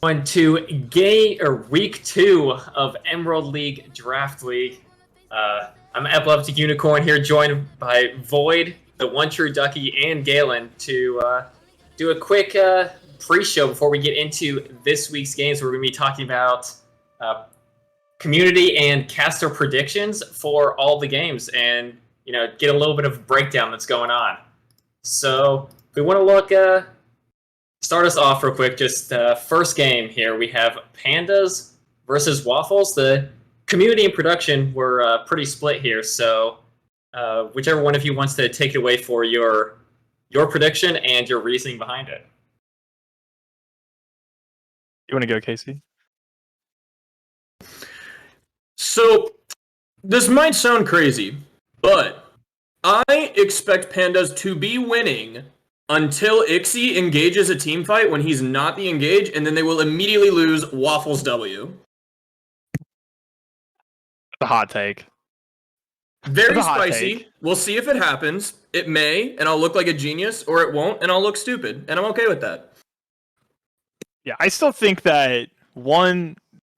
On to week 2 of Emerald League Draft League. I'm Epileptic Unicorn here, joined by Void, the One True Ducky, and Galen to do a quick pre-show before we get into this week's games. We're going to be talking about community and caster predictions for all the games, and get a little bit of breakdown that's going on. So we want to look. Start us off real quick. Just first game here, we have Pandas versus Waffles. The community and production were pretty split here, so whichever one of you wants to take it away for your prediction and your reasoning behind it. You want to go, Casey? So, this might sound crazy, but I expect Pandas to be winning until Ixie engages a team fight when he's not the engage, and then they will immediately lose Waffles W. The hot take. Very spicy. We'll see if it happens. It may, and I'll look like a genius, or it won't, and I'll look stupid, and I'm okay with that. Yeah, I still think that,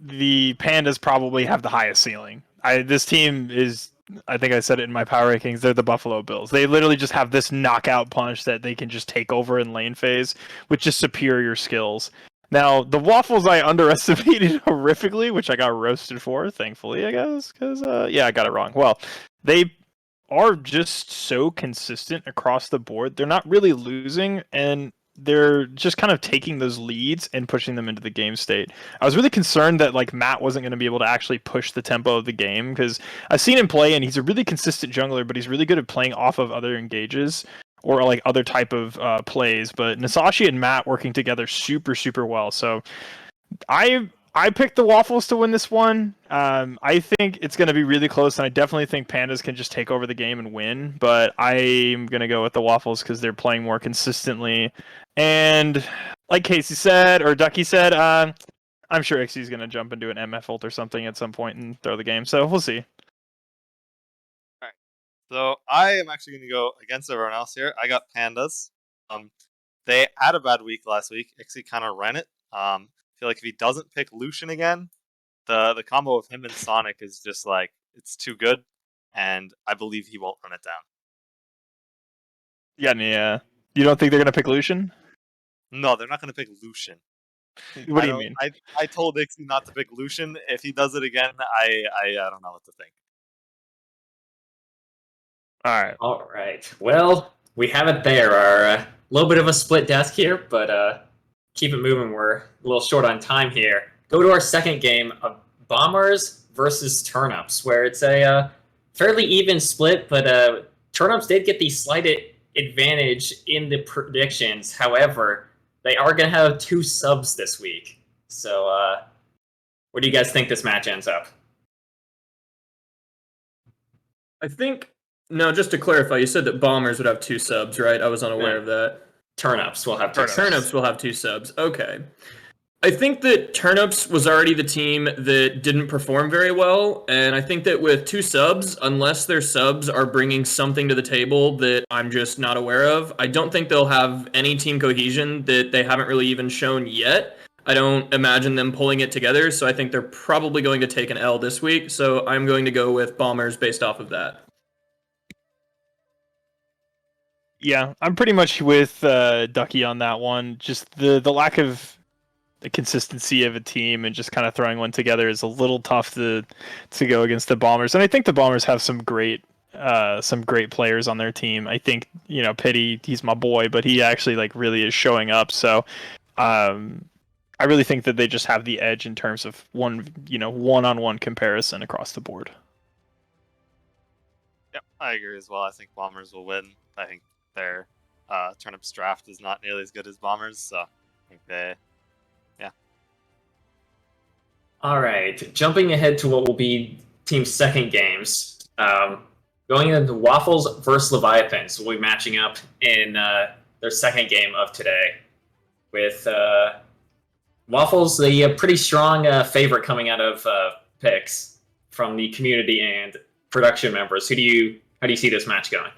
the Pandas probably have the highest ceiling. This team is, I think I said it in my power rankings, they're the Buffalo Bills. They literally just have this knockout punch that they can just take over in lane phase with just superior skills. Now, the Waffles I underestimated horrifically, which I got roasted for, thankfully, I guess, because, I got it wrong. Well, they are just so consistent across the board. They're not really losing, and they're just kind of taking those leads and pushing them into the game state. I was really concerned that Matt wasn't going to be able to actually push the tempo of the game, because I've seen him play and he's a really consistent jungler, but he's really good at playing off of other engages or other type of plays. But Nasashi and Matt working together super well. So I picked the Waffles to win this one. I think it's going to be really close, and I definitely think Pandas can just take over the game and win. But I'm going to go with the Waffles because they're playing more consistently. And like Casey said, or Ducky said, I'm sure Ixie's going to jump and do an MF ult or something at some point and throw the game. So we'll see. Alright. So I am actually going to go against everyone else here. I got Pandas. They had a bad week last week. Ixie kind of ran it. I feel like if he doesn't pick Lucian again, the combo of him and Sonic is just it's too good, and I believe he won't run it down. Yeah. You don't think they're gonna pick Lucian? No, they're not gonna pick Lucian. What do you mean? I told Ixie not to pick Lucian. If he does it again, I don't know what to think. All right. Well, we have it there. Our little bit of a split desk here, but keep it moving. We're a little short on time here. Go to our second game of Bombers versus Turnips, where it's a fairly even split, but Turnips did get the slight advantage in the predictions. However, they are going to have 2 subs this week. So where do you guys think this match ends up? I think, no, just to clarify, you said that Bombers would have 2 subs, right? I was unaware of that. Turnips will have 2 subs. Turnips will have 2 subs. Okay. I think that Turnips was already the team that didn't perform very well, and I think that with 2 subs, unless their subs are bringing something to the table that I'm just not aware of, I don't think they'll have any team cohesion that they haven't really even shown yet. I don't imagine them pulling it together, so I think they're probably going to take an L this week, so I'm going to go with Bombers based off of that. Yeah, I'm pretty much with Ducky on that one. Just the lack of the consistency of a team and just kind of throwing one together is a little tough to go against the Bombers. And I think the Bombers have some great players on their team. I think, Pity, he's my boy, but he actually really is showing up. So I really think that they just have the edge in terms of one-on-one comparison across the board. Yep, I agree as well. I think Bombers will win. I think their Turnips draft is not nearly as good as Bombers, so I think they... All right, jumping ahead to what will be team's second games. Going into Waffles versus Leviathans, we'll be matching up in their second game of today. With Waffles, the pretty strong favorite coming out of picks from the community and production members. How do you see this match going?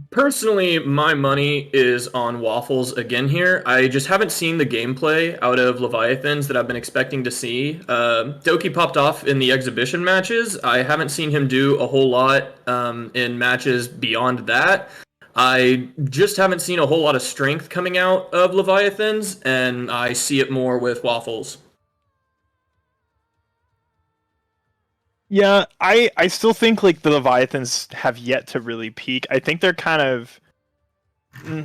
Personally, my money is on Waffles again here. I just haven't seen the gameplay out of Leviathans that I've been expecting to see. Doki popped off in the exhibition matches. I haven't seen him do a whole lot in matches beyond that. I just haven't seen a whole lot of strength coming out of Leviathans, and I see it more with Waffles. Yeah, I still think like the Leviathans have yet to really peak. I think they're kind of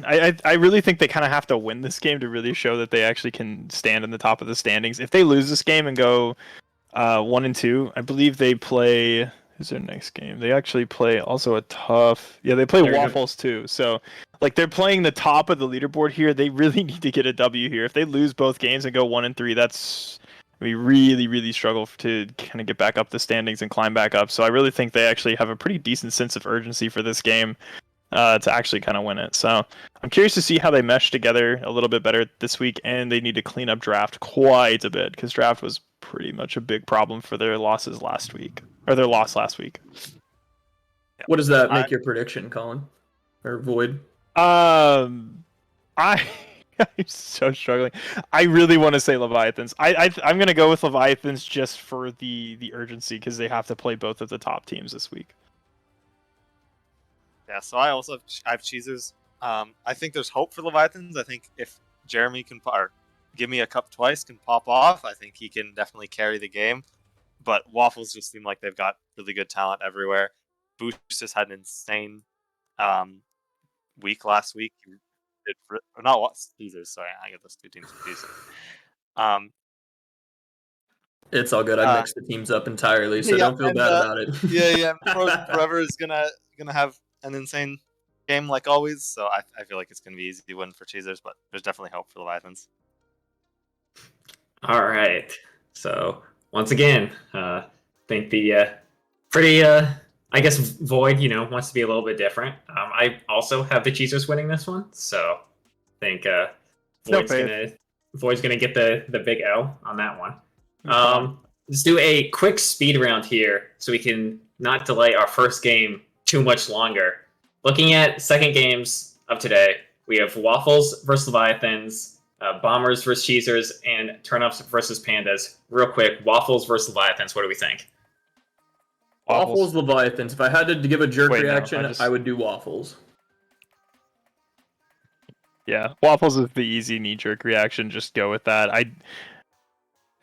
I really think they kind of have to win this game to really show that they actually can stand in the top of the standings. If they lose this game and go 1-2, I believe they play. Who's their next game? They actually play also a tough. Yeah, they play There you go. Waffles too. So like they're playing the top of the leaderboard here. They really need to get a W here. If they lose both games and go 1-3, that's we really, really struggle to kind of get back up the standings and climb back up. So I really think they actually have a pretty decent sense of urgency for this game to actually kind of win it. So I'm curious to see how they mesh together a little bit better this week, and they need to clean up draft quite a bit because draft was pretty much a big problem for their losses last week, or their loss last week. What does that make your prediction, Colin? Or Void? I'm so struggling. I really want to say Leviathans. I'm gonna go with Leviathans just for the urgency because they have to play both of the top teams this week. Yeah, so I also have Cheezers. I think there's hope for Leviathans. I think if Jeremy can or give me a cup twice can pop off, I think he can definitely carry the game. But Waffles just seem like they've got really good talent everywhere. Boost just had an insane week last week. Not what Cheezers, sorry, I get those two teams confused. It's all good. I mixed the teams up entirely, so don't feel bad about it. yeah. Frozen Forever is gonna have an insane game like always, so I feel like it's gonna be easy to win for Cheezers, but there's definitely hope for Leviathans. All right. So once again, think the pretty I guess Void, wants to be a little bit different. I also have the Cheezers winning this one, so I think Void's gonna get the big L on that one. Let's do a quick speed round here so we can not delay our first game too much longer. Looking at second games of today, we have Waffles versus Leviathans, Bombers versus Cheezers, and Turnips versus Pandas. Real quick, Waffles versus Leviathans. What do we think? Waffles, Leviathans. If I had to give a jerk reaction, I would do Waffles. Yeah, Waffles is the easy knee-jerk reaction. Just go with that. I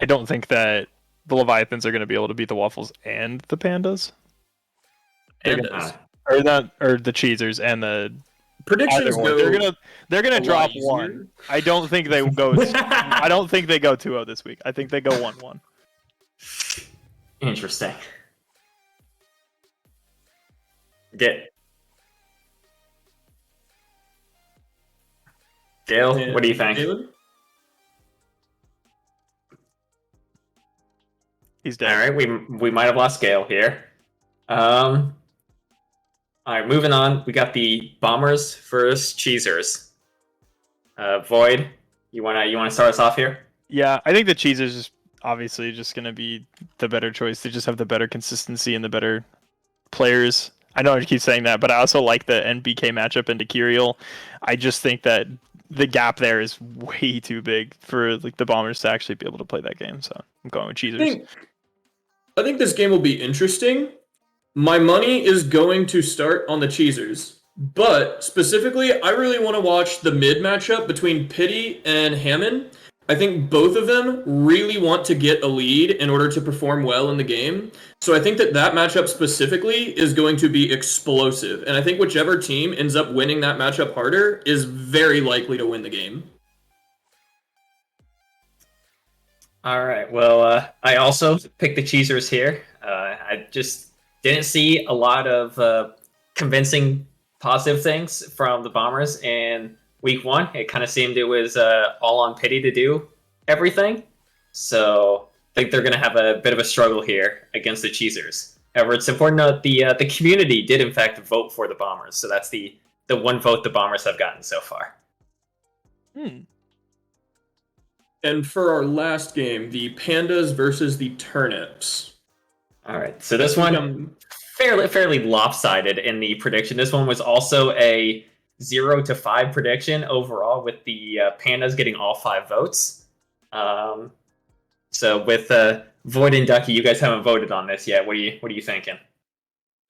don't think that the Leviathans are going to be able to beat the Waffles and the Pandas. Or the Cheezers and the predictions go. They're gonna drop one. I don't think they go. I don't think they go 2-0 this week. I think they go 1-1. Interesting. Gale, what do you think? Galen? He's dead. All right, we might have lost Gale here. All right, moving on. We got the Bombers versus Cheezers. Void, you wanna start us off here? Yeah, I think the Cheezers is obviously just gonna be the better choice. They just have the better consistency and the better players. I know I keep saying that, but I also like the NBK matchup into Kiriel. I just think that the gap there is way too big for like the Bombers to actually be able to play that game. So I'm going with Cheezers. I think this game will be interesting. My money is going to start on the Cheezers, but specifically, I really want to watch the mid matchup between Pity and Hammond. I think both of them really want to get a lead in order to perform well in the game. So I think that matchup specifically is going to be explosive. And I think whichever team ends up winning that matchup harder is very likely to win the game. All right. Well, I also picked the Cheezers here. I just didn't see a lot of convincing positive things from the Bombers in Week 1. It kind of seemed it was all on Pity to do everything. So I think they're going to have a bit of a struggle here against the Cheezers. However, it's important to note the community did in fact vote for the Bombers. So that's the one vote the Bombers have gotten so far. And for our last game, the Pandas versus the Turnips. All right. So this one, fairly lopsided in the prediction. This one was also a 0-5 prediction overall, with the Pandas getting all 5 votes. So with Void and Ducky, you guys haven't voted on this yet. What are you thinking?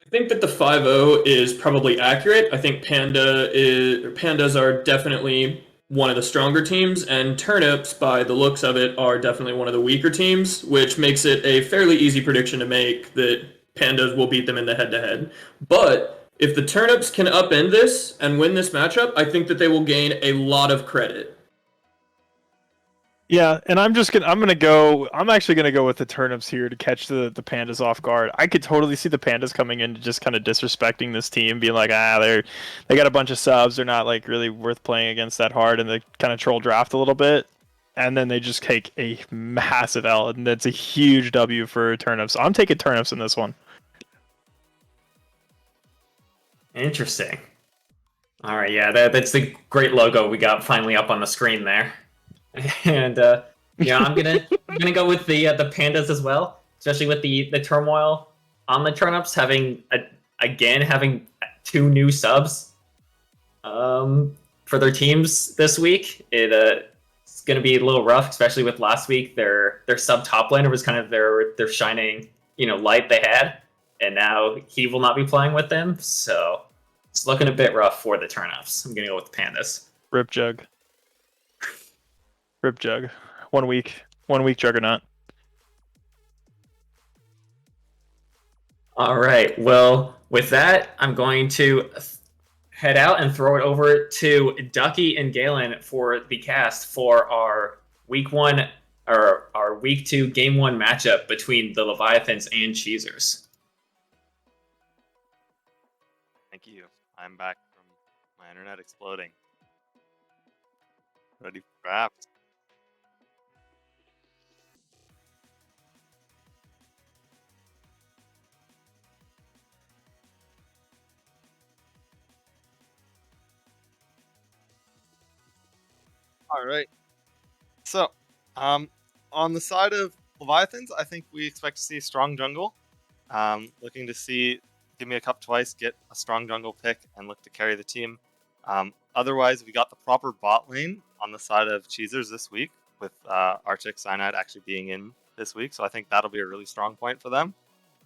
I think that the 5-0 is probably accurate. I think Pandas are definitely one of the stronger teams, and Turnips, by the looks of it, are definitely one of the weaker teams, which makes it a fairly easy prediction to make that Pandas will beat them in the head-to-head. But if the Turnips can upend this and win this matchup, I think that they will gain a lot of credit. Yeah, and I'm actually gonna go with the Turnips here to catch the Pandas off guard. I could totally see the Pandas coming in just kind of disrespecting this team, being like, they got a bunch of subs, they're not like really worth playing against that hard, and they kind of troll draft a little bit, and then they just take a massive L, and that's a huge W for Turnips. I'm taking Turnips in this one. Interesting. All right, yeah, that's the great logo we got finally up on the screen there. And I'm gonna go with the Pandas as well, especially with the turmoil on the Turnips having 2 new subs for their teams this week. It's gonna be a little rough, especially with last week. Their sub top laner was kind of their shining light they had, and now he will not be playing with them, so it's looking a bit rough for the Turnips. I'm gonna go with the Pandas. Rip Jug. Rip Jug. 1 week Juggernaut. All right. Well, with that, I'm going to head out and throw it over to Ducky and Galen for the cast for our week 1 or our week 2 game 1 matchup between the Leviathans and Cheezers. Thank you. I'm back from my internet exploding. Ready for draft. All right. So, on the side of Leviathans, I think we expect to see a strong jungle. Looking to see Give Me a Cup twice, get a strong jungle pick, and look to carry the team. Otherwise, we got the proper bot lane on the side of Cheezers this week, with Arctic Cyanide actually being in this week. So I think that'll be a really strong point for them.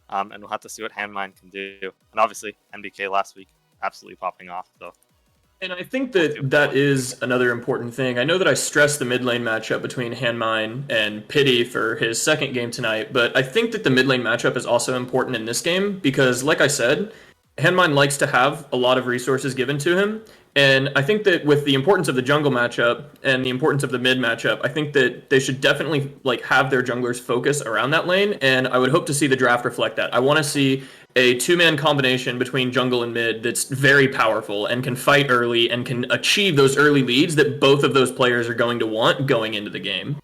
And we'll have to see what Handmine can do. And obviously, MBK last week absolutely popping off. So. And I think that is another important thing. I know that I stressed the mid lane matchup between Handmine and Pity for his second game tonight, but I think that the mid lane matchup is also important in this game because, like I said, Handmine likes to have a lot of resources given to him. And I think that with the importance of the jungle matchup and the importance of the mid matchup, I think that they should definitely have their junglers focus around that lane. And I would hope to see the draft reflect that. I want to see a 2-man combination between jungle and mid that's very powerful and can fight early and can achieve those early leads that both of those players are going to want going into the game.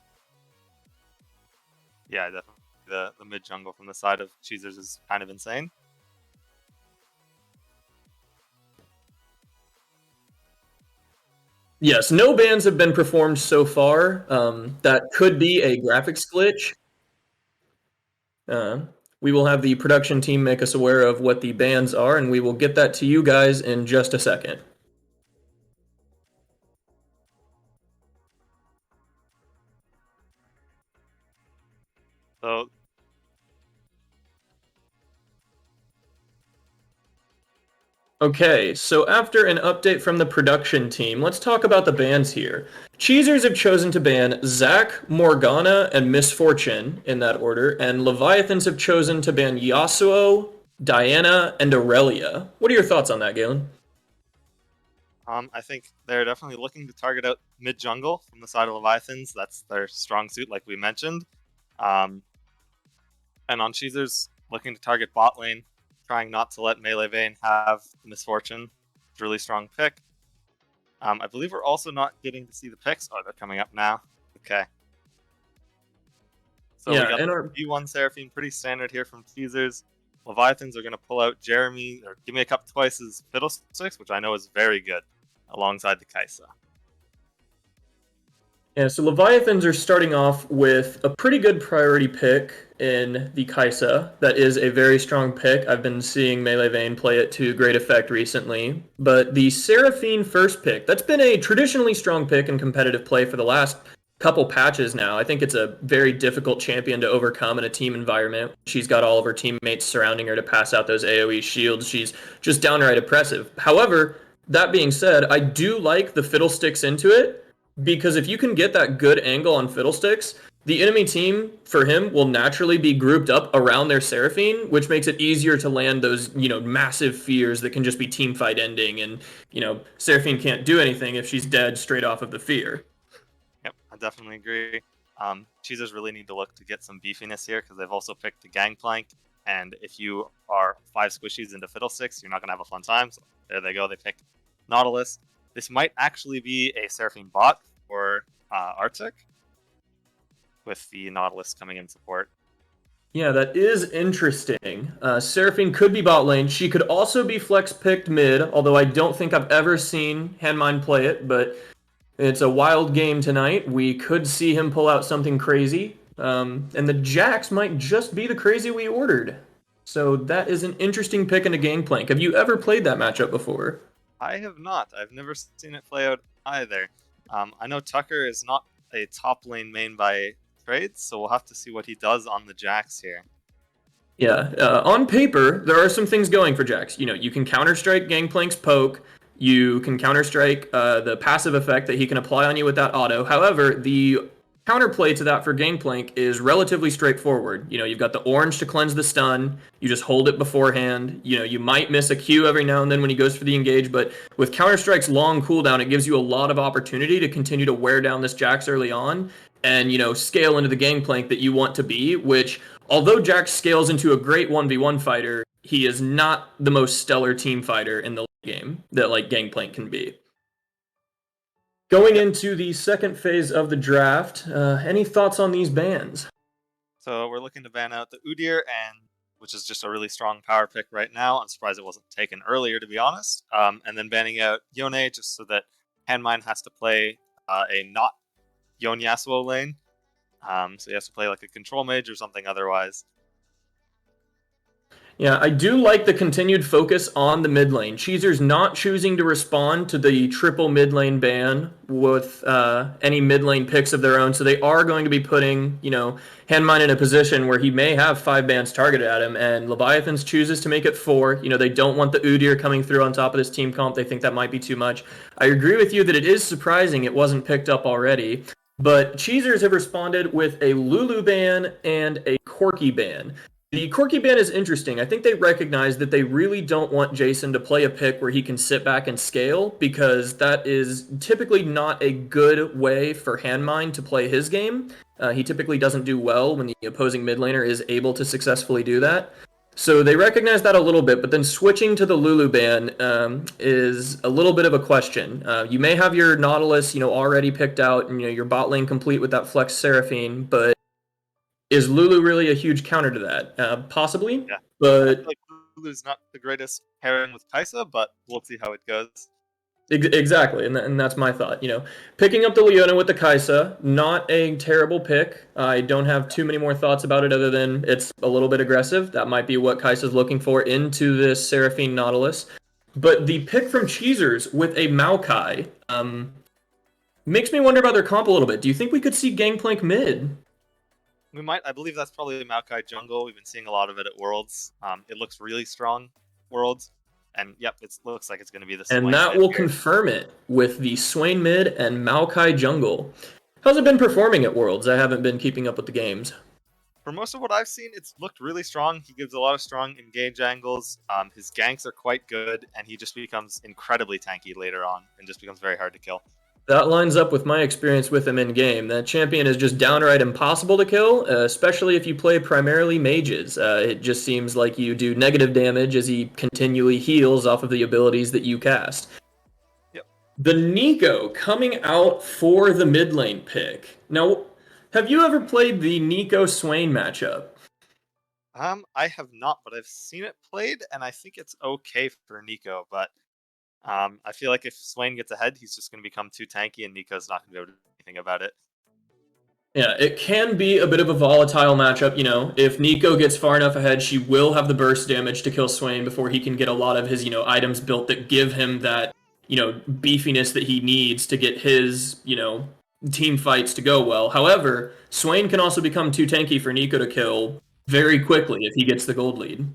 Yeah, definitely. The mid jungle from the side of Cheezers is kind of insane. Yes, no bans have been performed so far. That could be a graphics glitch. We will have the production team make us aware of what the bans are, and we will get that to you guys in just a second. So Okay, so after an update from the production team, let's talk about the bans here. Cheezers have chosen to ban Zac, Morgana, and Misfortune in that order, and Leviathans have chosen to ban Yasuo, Diana, and Aurelia. What are your thoughts on that, Galen? I think they're definitely looking to target out mid jungle from the side of Leviathans. That's their strong suit, like we mentioned. And on Cheezers, looking to target bot lane, trying not to let Melee Vayne have the Misfortune. Really strong pick. I believe we're also not getting to see the picks. Oh, they're coming up now. Okay. So Yeah, we got and the our V1 Seraphine, pretty standard here from Cheezers. Leviathans are going to pull out Jeremy, or Give Me a Cup twice's Fiddlesticks, which I know is very good, alongside the Kaisa. Yeah, so Leviathans are starting off with a pretty good priority pick in the Kaisa. That is a very strong pick. I've been seeing Melee Vayne play it to great effect recently. But the Seraphine first pick, that's been a traditionally strong pick in competitive play for the last couple patches now. I think it's a very difficult champion to overcome in a team environment. She's got all of her teammates surrounding her to pass out those AoE shields. She's just downright oppressive. However, that being said, I do like the Fiddlesticks into it, because if you can get that good angle on Fiddlesticks, the enemy team for him will naturally be grouped up around their Seraphine, which makes it easier to land those, massive fears that can just be team fight ending. And, Seraphine can't do anything if she's dead straight off of the fear. Yep, I definitely agree. Cheezers really need to look to get some beefiness here because they've also picked the Gangplank. And if you are 5 squishies into Fiddlesticks, you're not going to have a fun time. So there they go. They pick Nautilus. This might actually be a Seraphine bot for Arctic, with the Nautilus coming in support. Yeah, that is interesting. Seraphine could be bot lane. She could also be flex picked mid, although I don't think I've ever seen Handmine play it, but it's a wild game tonight. We could see him pull out something crazy. And the Jax might just be the crazy we ordered. So that is an interesting pick in a Gangplank. Have you ever played that matchup before? I have not. I've never seen it play out either. I know Tucker is not a top lane main by trade, so we'll have to see what he does on the Jax here. Yeah, on paper, there are some things going for Jax. You can counter-strike Gangplank's poke. You can counter-strike the passive effect that he can apply on you with that auto. However, the counterplay to that for Gangplank is relatively straightforward. You've got the orange to cleanse the stun. You just hold it beforehand. You might miss a Q every now and then when he goes for the engage, but with Counter-Strike's long cooldown, it gives you a lot of opportunity to continue to wear down this Jax early on and, scale into the Gangplank that you want to be, which, although Jax scales into a great 1v1 fighter, he is not the most stellar team fighter in the game that, Gangplank can be. Going into the second phase of the draft, any thoughts on these bans? So we're looking to ban out the Udyr, which is just a really strong power pick right now. I'm surprised it wasn't taken earlier, to be honest. And then banning out Yone just so that Handmine has to play a not Yone Yasuo lane. So he has to play like a control mage or something otherwise. Yeah, I do like the continued focus on the mid lane. Cheezers not choosing to respond to the triple mid lane ban with any mid lane picks of their own, so they are going to be putting, Handmine in a position where he may have 5 bans targeted at him, and Leviathans chooses to make it 4. They don't want the Udyr coming through on top of this team comp. They think that might be too much. I agree with you that it is surprising it wasn't picked up already, but Cheezers have responded with a Lulu ban and a Corki ban. The Corki ban is interesting. I think they recognize that they really don't want Jason to play a pick where he can sit back and scale, because that is typically not a good way for Handmine to play his game. He typically doesn't do well when the opposing mid laner is able to successfully do that. So they recognize that a little bit, but then switching to the Lulu ban is a little bit of a question. You may have your Nautilus, already picked out, and your bot lane complete with that Flex Seraphine, but is Lulu really a huge counter to that? Possibly, Yeah. but I feel like Lulu's not the greatest pairing with Kaisa, but we'll see how it goes. Exactly, and that's my thought. Picking up the Leona with the Kaisa, not a terrible pick. I don't have too many more thoughts about it other than it's a little bit aggressive. That might be what Kaisa's looking for into this Seraphine Nautilus. But the pick from Cheezers with a Maokai makes me wonder about their comp a little bit. Do you think we could see Gangplank mid? We might. I believe that's probably Maokai jungle. We've been seeing a lot of it at Worlds. It looks really strong, Worlds. And yep, it looks like it's going to be the Swain. And that will confirm it with the Swain mid and Maokai jungle. How's it been performing at Worlds? I haven't been keeping up with the games. For most of what I've seen, it's looked really strong. He gives a lot of strong engage angles. His ganks are quite good, and he just becomes incredibly tanky later on, and just becomes very hard to kill. That lines up with my experience with him in game. That champion is just downright impossible to kill, especially if you play primarily mages. It just seems like you do negative damage as he continually heals off of the abilities that you cast. Yep. The Nico coming out for the mid lane pick. Now, have you ever played the Nico Swain matchup? I have not, but I've seen it played, and I think it's okay for Nico, but I feel like if Swain gets ahead, he's just going to become too tanky, and Nico's not going to be able to do anything about it. Yeah, it can be a bit of a volatile matchup. If Nico gets far enough ahead, she will have the burst damage to kill Swain before he can get a lot of his, items built that give him that, beefiness that he needs to get his, team fights to go well. However, Swain can also become too tanky for Nico to kill very quickly if he gets the gold lead.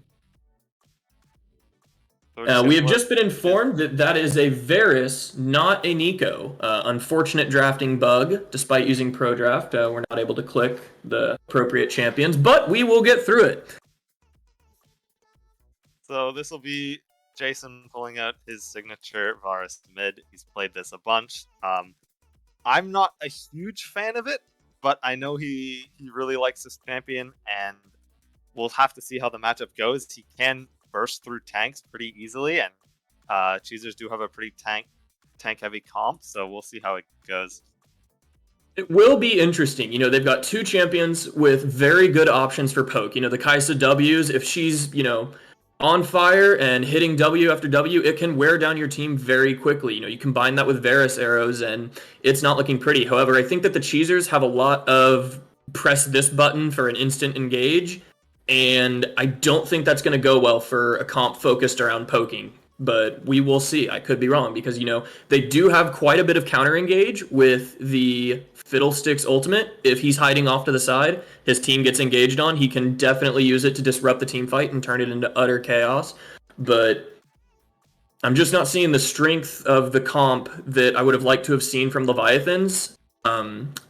We have just been informed that that is a Varus, not a Nico. Unfortunate drafting bug. Despite using Pro Draft, we're not able to click the appropriate champions, but we will get through it. So this will be Jason pulling out his signature Varus mid. He's played this a bunch. I'm not a huge fan of it, but I know he really likes this champion, and we'll have to see how the matchup goes. He can burst through tanks pretty easily, and Cheezers do have a pretty tank heavy comp, so we'll see how it goes. It will be interesting. They've got two champions with very good options for poke. The Kaisa W's, if she's, on fire and hitting W after W, it can wear down your team very quickly. You combine that with Varus arrows, and it's not looking pretty. However, I think that the Cheezers have a lot of press this button for an instant engage, and I don't think that's going to go well for a comp focused around poking. But we will see. I could be wrong because, they do have quite a bit of counter engage with the Fiddlesticks ultimate. If he's hiding off to the side, his team gets engaged on, he can definitely use it to disrupt the team fight and turn it into utter chaos. But I'm just not seeing the strength of the comp that I would have liked to have seen from Leviathans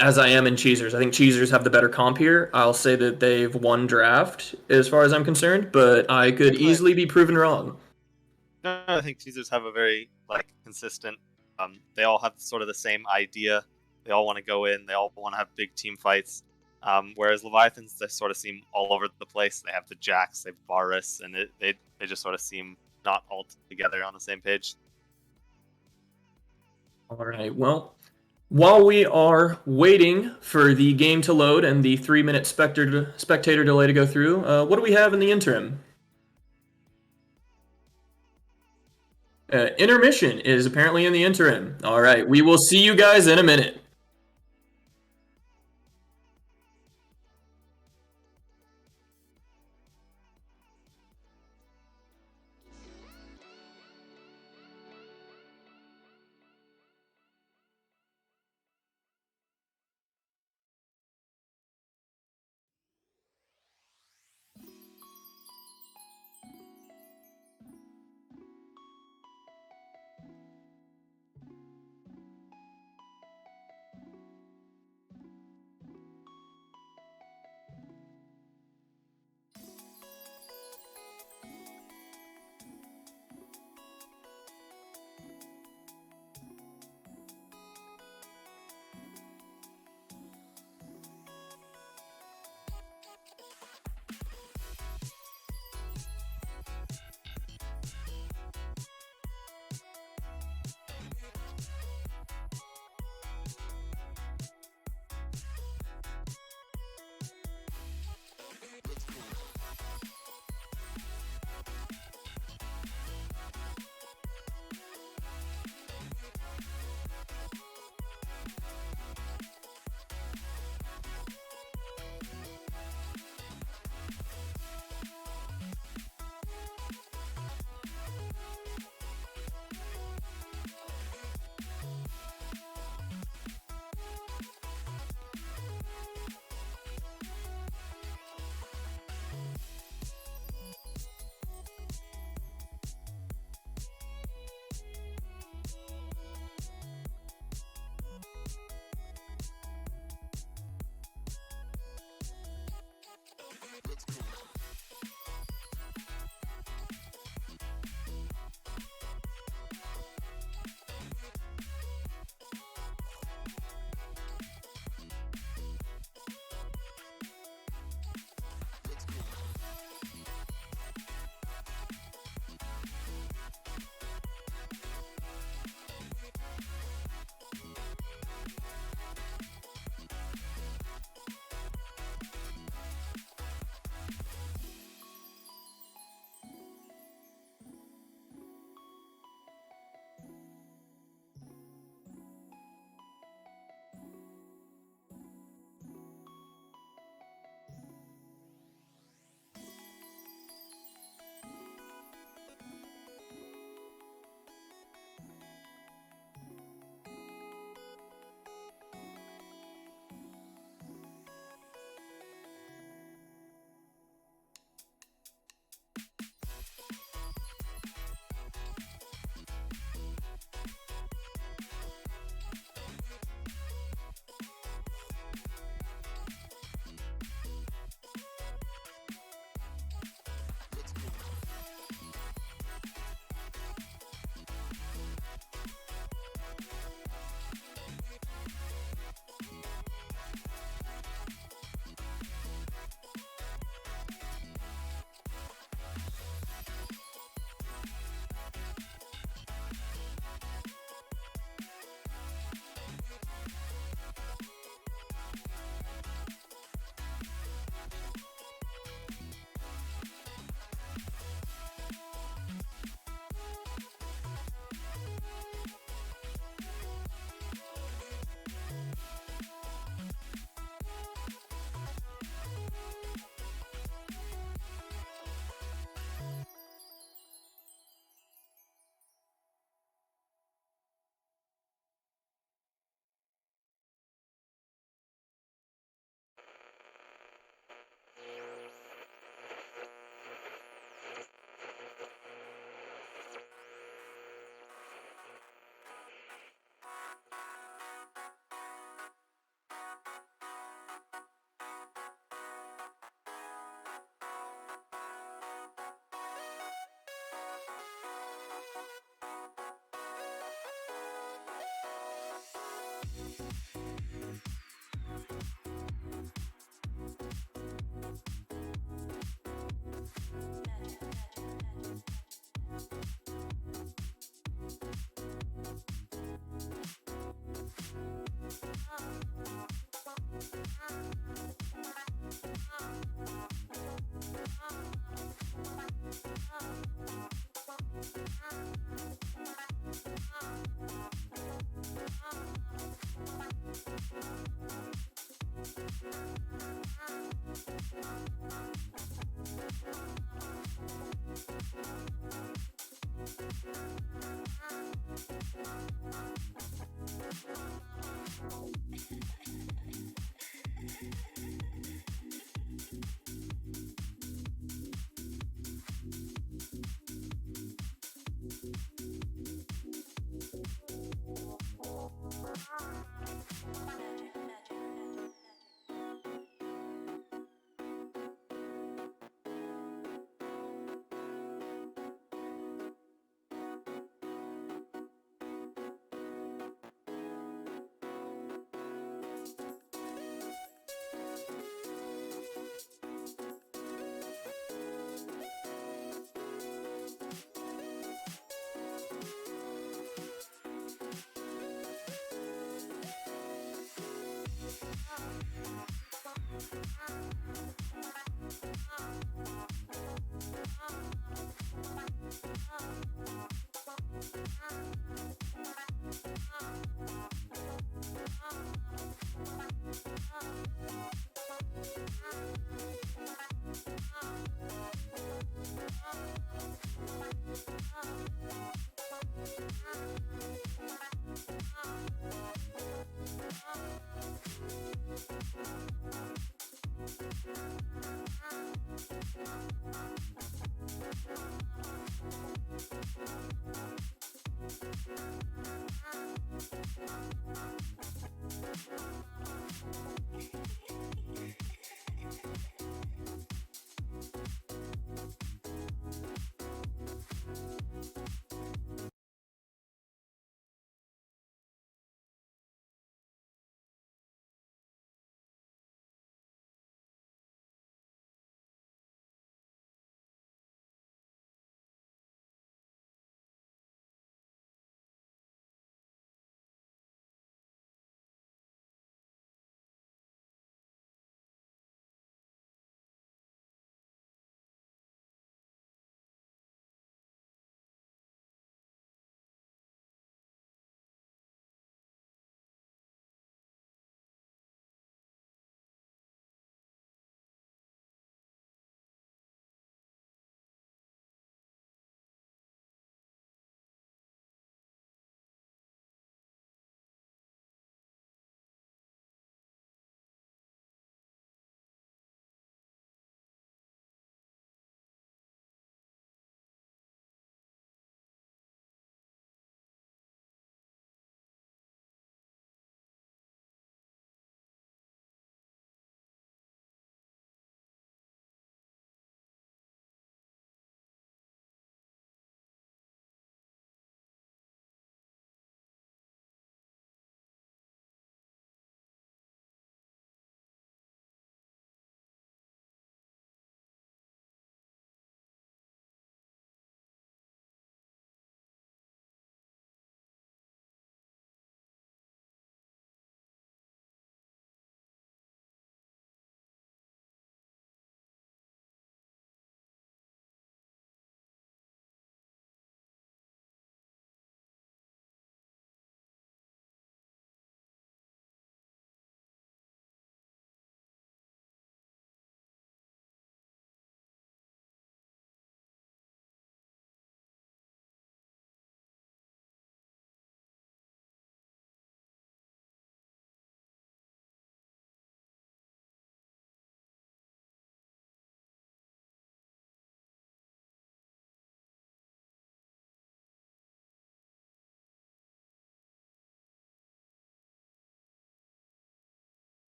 as I am in Cheezers. I think Cheezers have the better comp here. I'll say that they've won draft as far as I'm concerned, but I could easily be proven wrong. No, I think Cheezers have a very consistent. They all have sort of the same idea. They all want to go in. They all want to have big team fights. Whereas Leviathans, they sort of seem all over the place. They have the Jax, they have Varus, and they just sort of seem not all together on the same page. All right. Well, while we are waiting for the game to load and the 3-minute spectator delay to go through, what do we have in the interim? Intermission is apparently in the interim. All right, we will see you guys in a minute.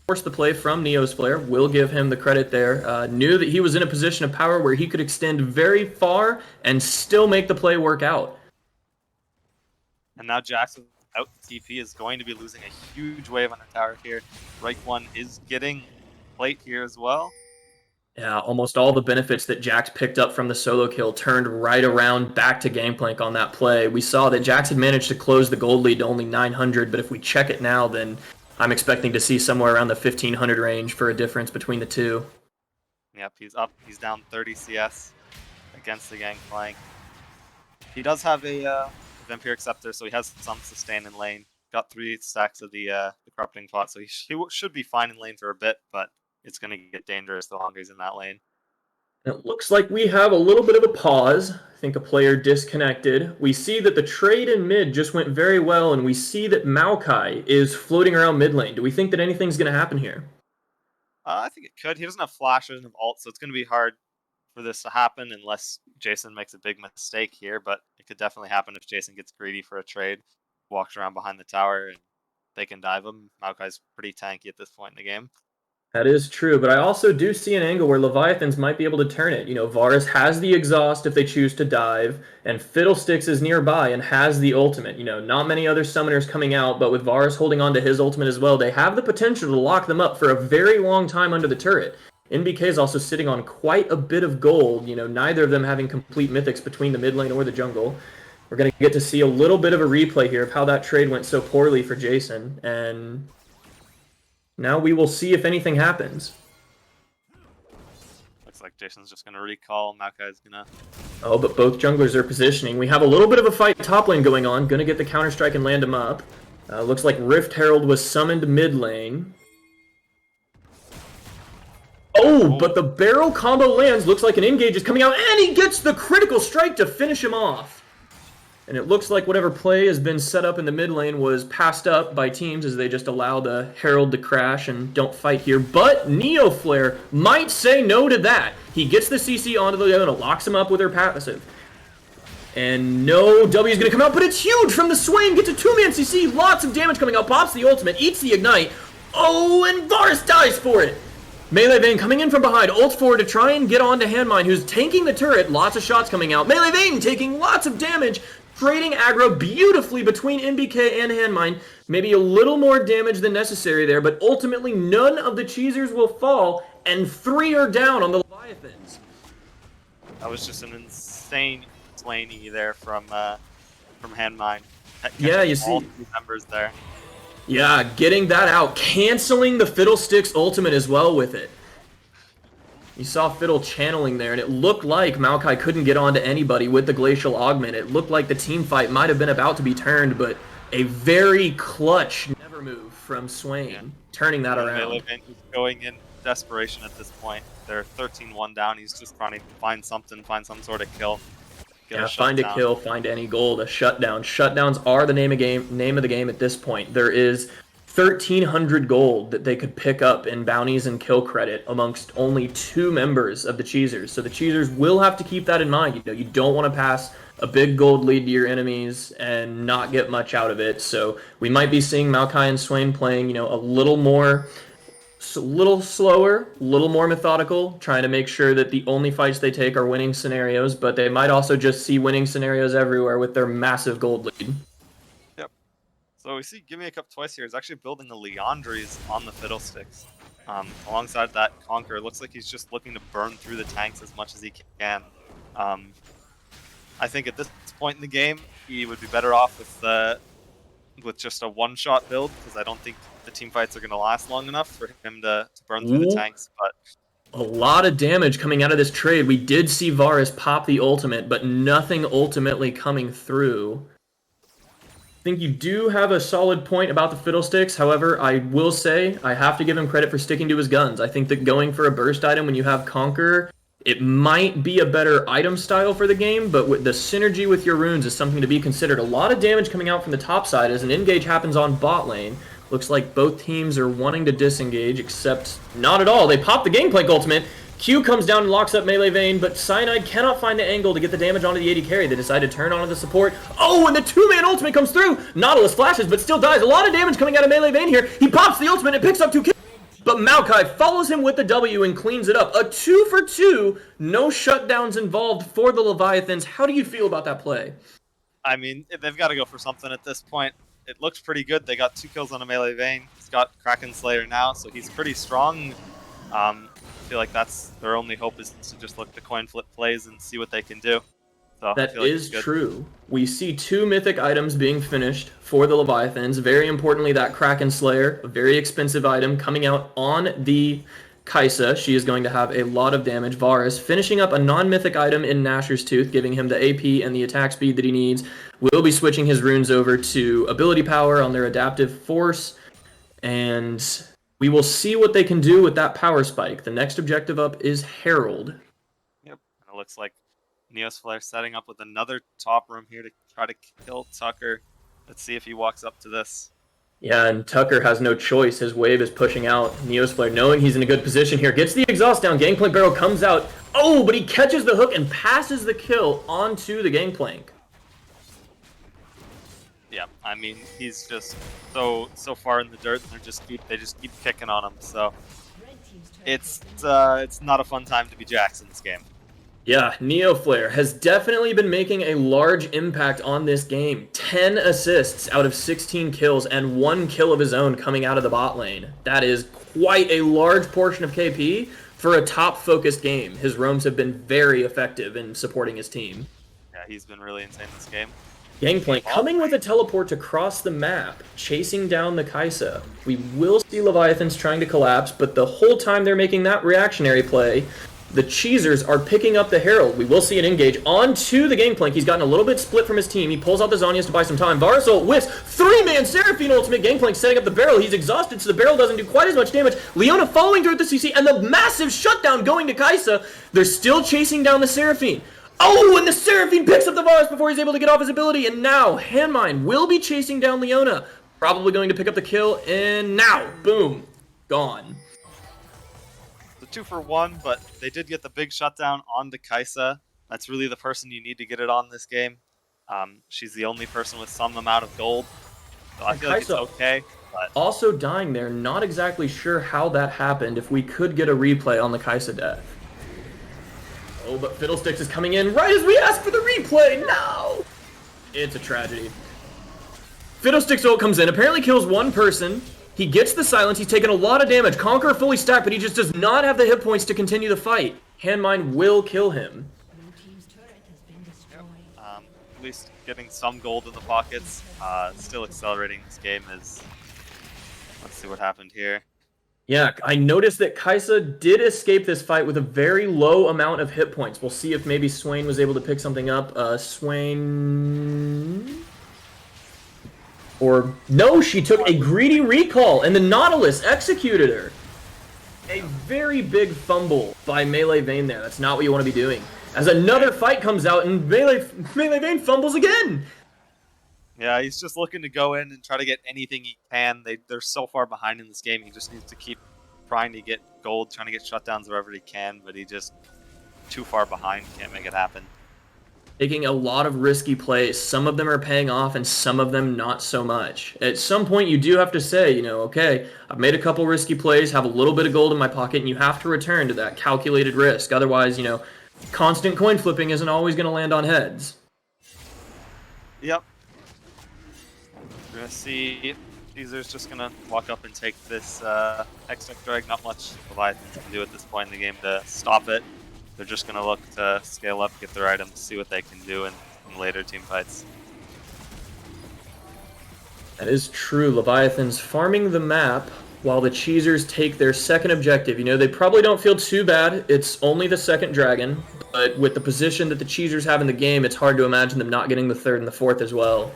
forced the play from Neo's Flare. Will give him the credit there. Knew that he was in a position of power where he could extend very far and still make the play work out. And now Jackson out TP is going to be losing a huge wave on the tower here. Reich 1 is getting plate here as well. Yeah, almost all the benefits that Jax picked up from the solo kill turned right around back to Gangplank on that play. We saw that Jax had managed to close the gold lead to only 900, but if we check it now, then I'm expecting to see somewhere around the 1500 range for a difference between the two. Yep, he's up. He's down 30 CS against the Gangplank. He does have a Vampiric Scepter, so he has some sustain in lane. Got 3 stacks of the Corrupting Pot, so he should be fine in lane for a bit, but it's going to get dangerous the longer he's in that lane. It looks like we have a little bit of a pause. I think a player disconnected. We see that the trade in mid just went very well, and we see that Maokai is floating around mid lane. Do we think that anything's going to happen here? I think it could. He doesn't have flash, doesn't have ult, so it's going to be hard for this to happen unless Jason makes a big mistake here, but it could definitely happen if Jason gets greedy for a trade, walks around behind the tower, and they can dive him. Maokai's pretty tanky at this point in the game. That is true, but I also do see an angle where Leviathans might be able to turn it. You know, Varus has the exhaust if they choose to dive, and Fiddlesticks is nearby and has the ultimate. You know, not many other summoners coming out, but with Varus holding on to his ultimate as well, they have the potential to lock them up for a very long time under the turret. NBK is also sitting on quite a bit of gold, you know, neither of them having complete mythics between the mid lane or the jungle. We're going to get to see a little bit of a replay here of how that trade went so poorly for Jason, and now we will see if anything happens. Looks like Jason's just going to recall. Maokai's going to... Oh, but both junglers are positioning. We have a little bit of a fight top lane going on. Going to get the counter-strike and land him up. Looks like Rift Herald was summoned mid lane. Oh, but the barrel combo lands. Looks like an engage is coming out, and he gets the critical strike to finish him off. And it looks like whatever play has been set up in the mid lane was passed up by teams as they just allow the Herald to crash and don't fight here. But Neo Flare might say no to that. He gets the CC onto the Leona, locks him up with her passive. And no W is going to come out, but it's huge from the Swain. Gets a 2-man CC, lots of damage coming out, pops the ultimate, eats the Ignite. Oh, and Varus dies for it. Melee Vayne coming in from behind, ult forward to try and get onto Handmine, who's tanking the turret. Lots of shots coming out. Melee Vayne taking lots of damage, trading aggro beautifully between NBK and Handmine. Maybe a little more damage than necessary there, but ultimately none of the Cheezers will fall, and 3 are down on the Leviathans. That was just an insane Swainy there from Handmine. Yeah, you see. All 3 members there. Yeah, getting that out, canceling the Fiddlesticks ultimate as well with it. You saw Fiddle channeling there, and it looked like Maokai couldn't get onto anybody with the Glacial Augment. It looked like the team fight might have been about to be turned, but a very clutch never move from Swain, turning that around. He's going in desperation at this point. They're 13-1 down. He's just trying to find some sort of kill. Yeah, find a kill, find any gold, a shutdown. Shutdowns are the name of the game at this point. There is 1,300 gold that they could pick up in bounties and kill credit amongst only 2 members of the Cheezers. So the Cheezers will have to keep that in mind. You know, you don't want to pass a big gold lead to your enemies and not get much out of it. So we might be seeing Maokai and Swain playing, you know, a little slower, a little more methodical, trying to make sure that the only fights they take are winning scenarios, but they might also just see winning scenarios everywhere with their massive gold lead. Yep. So we see Gimme a Cup twice here is actually building a Leandries on the Fiddlesticks. Alongside that Conqueror, looks like he's just looking to burn through the tanks as much as he can. I think at this point in the game, he would be better off with just a one-shot build, because I don't think the team fights are going to last long enough for him to burn through the tanks. But a lot of damage coming out of this trade. We did see Varus pop the ultimate, but nothing ultimately coming through. I think you do have a solid point about the Fiddlesticks. However, I will say I have to give him credit for sticking to his guns. I think that going for a burst item when you have Conqueror, it might be a better item style for the game, but with the synergy with your runes is something to be considered. A lot of damage coming out from the top side as an engage happens on bot lane. Looks like both teams are wanting to disengage, except not at all. They pop the Gangplank ultimate. Q comes down and locks up Melee Vayne, but Cyanide cannot find the angle to get the damage onto the AD carry. They decide to turn onto the support. Oh, and the 2-man ultimate comes through. Nautilus flashes, but still dies. A lot of damage coming out of Melee Vayne here. He pops the ultimate and picks up 2 kills. but Maokai follows him with the W and cleans it up. A 2 for 2, no shutdowns involved for the Leviathans. How do you feel about that play? I mean, they've got to go for something at this point. It looks pretty good. They got 2 kills on a melee vein. He's got Kraken Slayer now, so he's pretty strong. I feel like that's their only hope is to just look to coin flip plays and see what they can do. So That is true. We see 2 mythic items being finished for the Leviathans. Very importantly, that Kraken Slayer, a very expensive item, coming out on the Kaisa. She is going to have a lot of damage. Varus finishing up a non-mythic item in Nashor's Tooth, giving him the AP and the attack speed that he needs. Will be switching his runes over to ability power on their adaptive force. And we will see what they can do with that power spike. The next objective up is Herald. Yep, and it looks like Neos Flare setting up with another top room here to try to kill Tucker. Let's see if he walks up to this. Yeah, and Tucker has no choice. His wave is pushing out. Neos Flare, knowing he's in a good position here, gets the exhaust down. Gangplank Barrel comes out. Oh, but he catches the hook and passes the kill onto the Gangplank. Yeah, I mean, he's just so far in the dirt, and they just keep kicking on him. So it's not a fun time to be Jax in this game. Yeah, Neoflare has definitely been making a large impact on this game. 10 assists out of 16 kills and 1 kill of his own coming out of the bot lane. That is quite a large portion of KP for a top-focused game. His roams have been very effective in supporting his team. Yeah, he's been really insane this game. Gangplank coming with a teleport to cross the map, chasing down the Kaisa. We will see Leviathans trying to collapse, but the whole time they're making that reactionary play, the Cheezers are picking up the Herald. We will see an engage onto the Gangplank. He's gotten a little bit split from his team. He pulls out the Zhonya's to buy some time. Varus ult whiffs. 3-man Seraphine ultimate. Gangplank setting up the barrel. He's exhausted, so the barrel doesn't do quite as much damage. Leona following through with the CC, and the massive shutdown going to Kaisa. They're still chasing down the Seraphine. Oh, and the Seraphine picks up the Varus before he's able to get off his ability, and now Handmine will be chasing down Leona. Probably going to pick up the kill, and now, boom, gone. 2 for 1, but they did get the big shutdown on the Kaisa. That's really the person you need to get it on this game. She's the only person with some amount of gold, so I feel like it's okay. But also dying there, not exactly sure how that happened. If we could get a replay on the Kaisa death. Oh, but Fiddlesticks is coming in right as we ask for the replay. No! It's a tragedy. Fiddlesticks ult comes in, apparently kills one person. He gets the silence, he's taken a lot of damage. Conqueror fully stacked, but he just does not have the hit points to continue the fight. Handmine will kill him. At least getting some gold in the pockets. Still accelerating this game is... Let's see what happened here. Yeah, I noticed that Kaisa did escape this fight with a very low amount of hit points. We'll see if maybe Swain was able to pick something up. Swain... Or, no, she took a greedy recall, and the Nautilus executed her. A very big fumble by Melee Vayne there. That's not what you want to be doing. As another fight comes out, and Melee Vayne fumbles again. Yeah, he's just looking to go in and try to get anything he can. They're so far behind in this game, he just needs to keep trying to get gold, trying to get shutdowns wherever he can, but he just too far behind, can't make it happen. Taking a lot of risky plays. Some of them are paying off and some of them not so much. At some point you do have to say, you know, okay, I've made a couple risky plays, have a little bit of gold in my pocket, and you have to return to that calculated risk. Otherwise, you know, constant coin flipping isn't always going to land on heads. Yep. We're going to see Cheezers just going to walk up and take this Hextech Drag. Not much Leviathans can do at this point in the game to stop it. They're just going to look to scale up, get their items, see what they can do in later team fights. That is true. Leviathans farming the map while the Cheezers take their second objective. You know, they probably don't feel too bad. It's only the second dragon, but with the position that the Cheezers have in the game, it's hard to imagine them not getting the third and the fourth as well.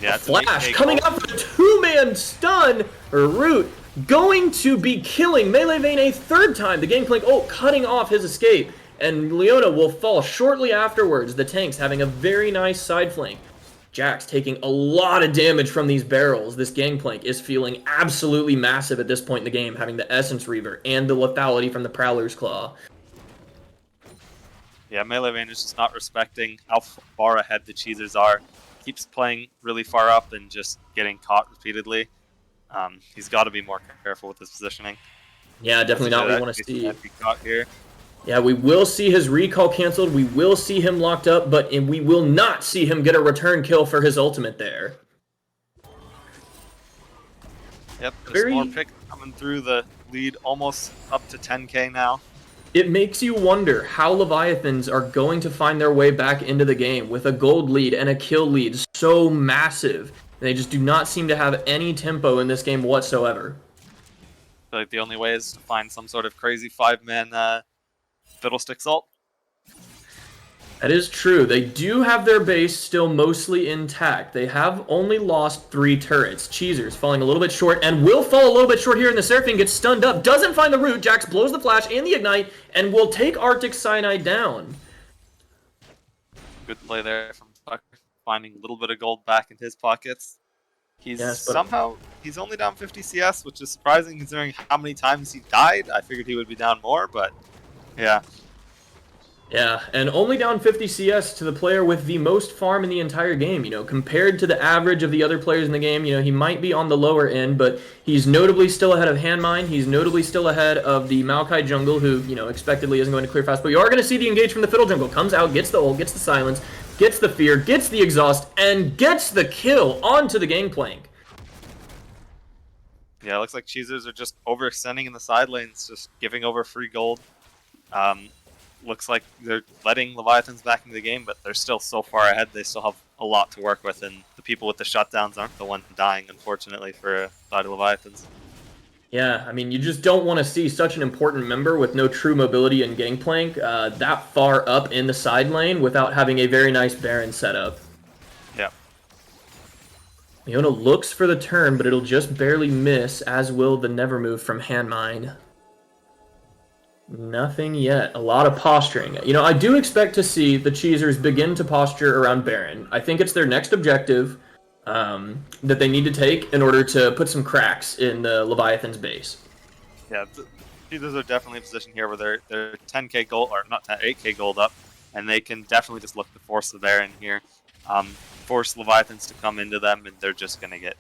Yeah, Flash coming up for a 2-man stun, or root, going to be killing Melee Vayne a third time. The Gangplank cutting off his escape, and Leona will fall shortly afterwards. The tanks having a very nice side flank. Jax taking a lot of damage from these barrels. This Gangplank is feeling absolutely massive at this point in the game, having the Essence Reaver and the lethality from the Prowler's Claw. Yeah, Melee Vayne is just not respecting how far ahead the Cheezers are. Keeps playing really far up and just getting caught repeatedly. He's got to be more careful with his positioning. Yeah, definitely not what we want to Jason see. might be caught here. Yeah, we will see his recall canceled. We will see him locked up, but we will not see him get a return kill for his ultimate there. Yep, there's more picks coming through. The lead almost up to 10k now. It makes you wonder how Leviathans are going to find their way back into the game with a gold lead and a kill lead so massive. They just do not seem to have any tempo in this game whatsoever. I feel like the only way is to find some sort of crazy 5-man fiddlesticks ult. That is true. They do have their base still mostly intact. They have only lost 3 turrets. Cheezers falling a little bit short and will fall a little bit short here in the Seraphine. Gets stunned up. Doesn't find the root. Jax blows the flash and the ignite and will take Arctic Cyanide down. Good play there from Tucker, finding a little bit of gold back in his pockets. He's he's only down 50 CS, which is surprising considering how many times he died. I figured he would be down more, but yeah. Yeah, and only down 50 CS to the player with the most farm in the entire game. You know, compared to the average of the other players in the game, you know, he might be on the lower end, but he's notably still ahead of Handmine. He's notably still ahead of the Maokai jungle, who, you know, expectedly isn't going to clear fast. But you are going to see the engage from the Fiddle jungle. Comes out, gets the ult, gets the silence, gets the fear, gets the exhaust, and gets the kill onto the gangplank. Yeah, it looks like Cheezers are just overextending in the side lanes, just giving over free gold. Looks like they're letting Leviathans back into the game, but they're still so far ahead. They still have a lot to work with, and the people with the shutdowns aren't the ones dying, unfortunately, for side of Leviathans. Yeah, I mean, you just don't want to see such an important member with no true mobility and gangplank that far up in the side lane without having a very nice Baron setup. Yeah. Leona looks for the turn, but it'll just barely miss, as will the never move from Handmine. Nothing yet. A lot of posturing. You know, I do expect to see the Cheezers begin to posture around Baron. I think it's their next objective that they need to take in order to put some cracks in the Leviathan's base. Yeah, Cheezers are definitely in a position here where they're 10k gold, or not 10, 8k gold up, and they can definitely just look to force the Baron here. Force Leviathans to come into them, and they're just going to get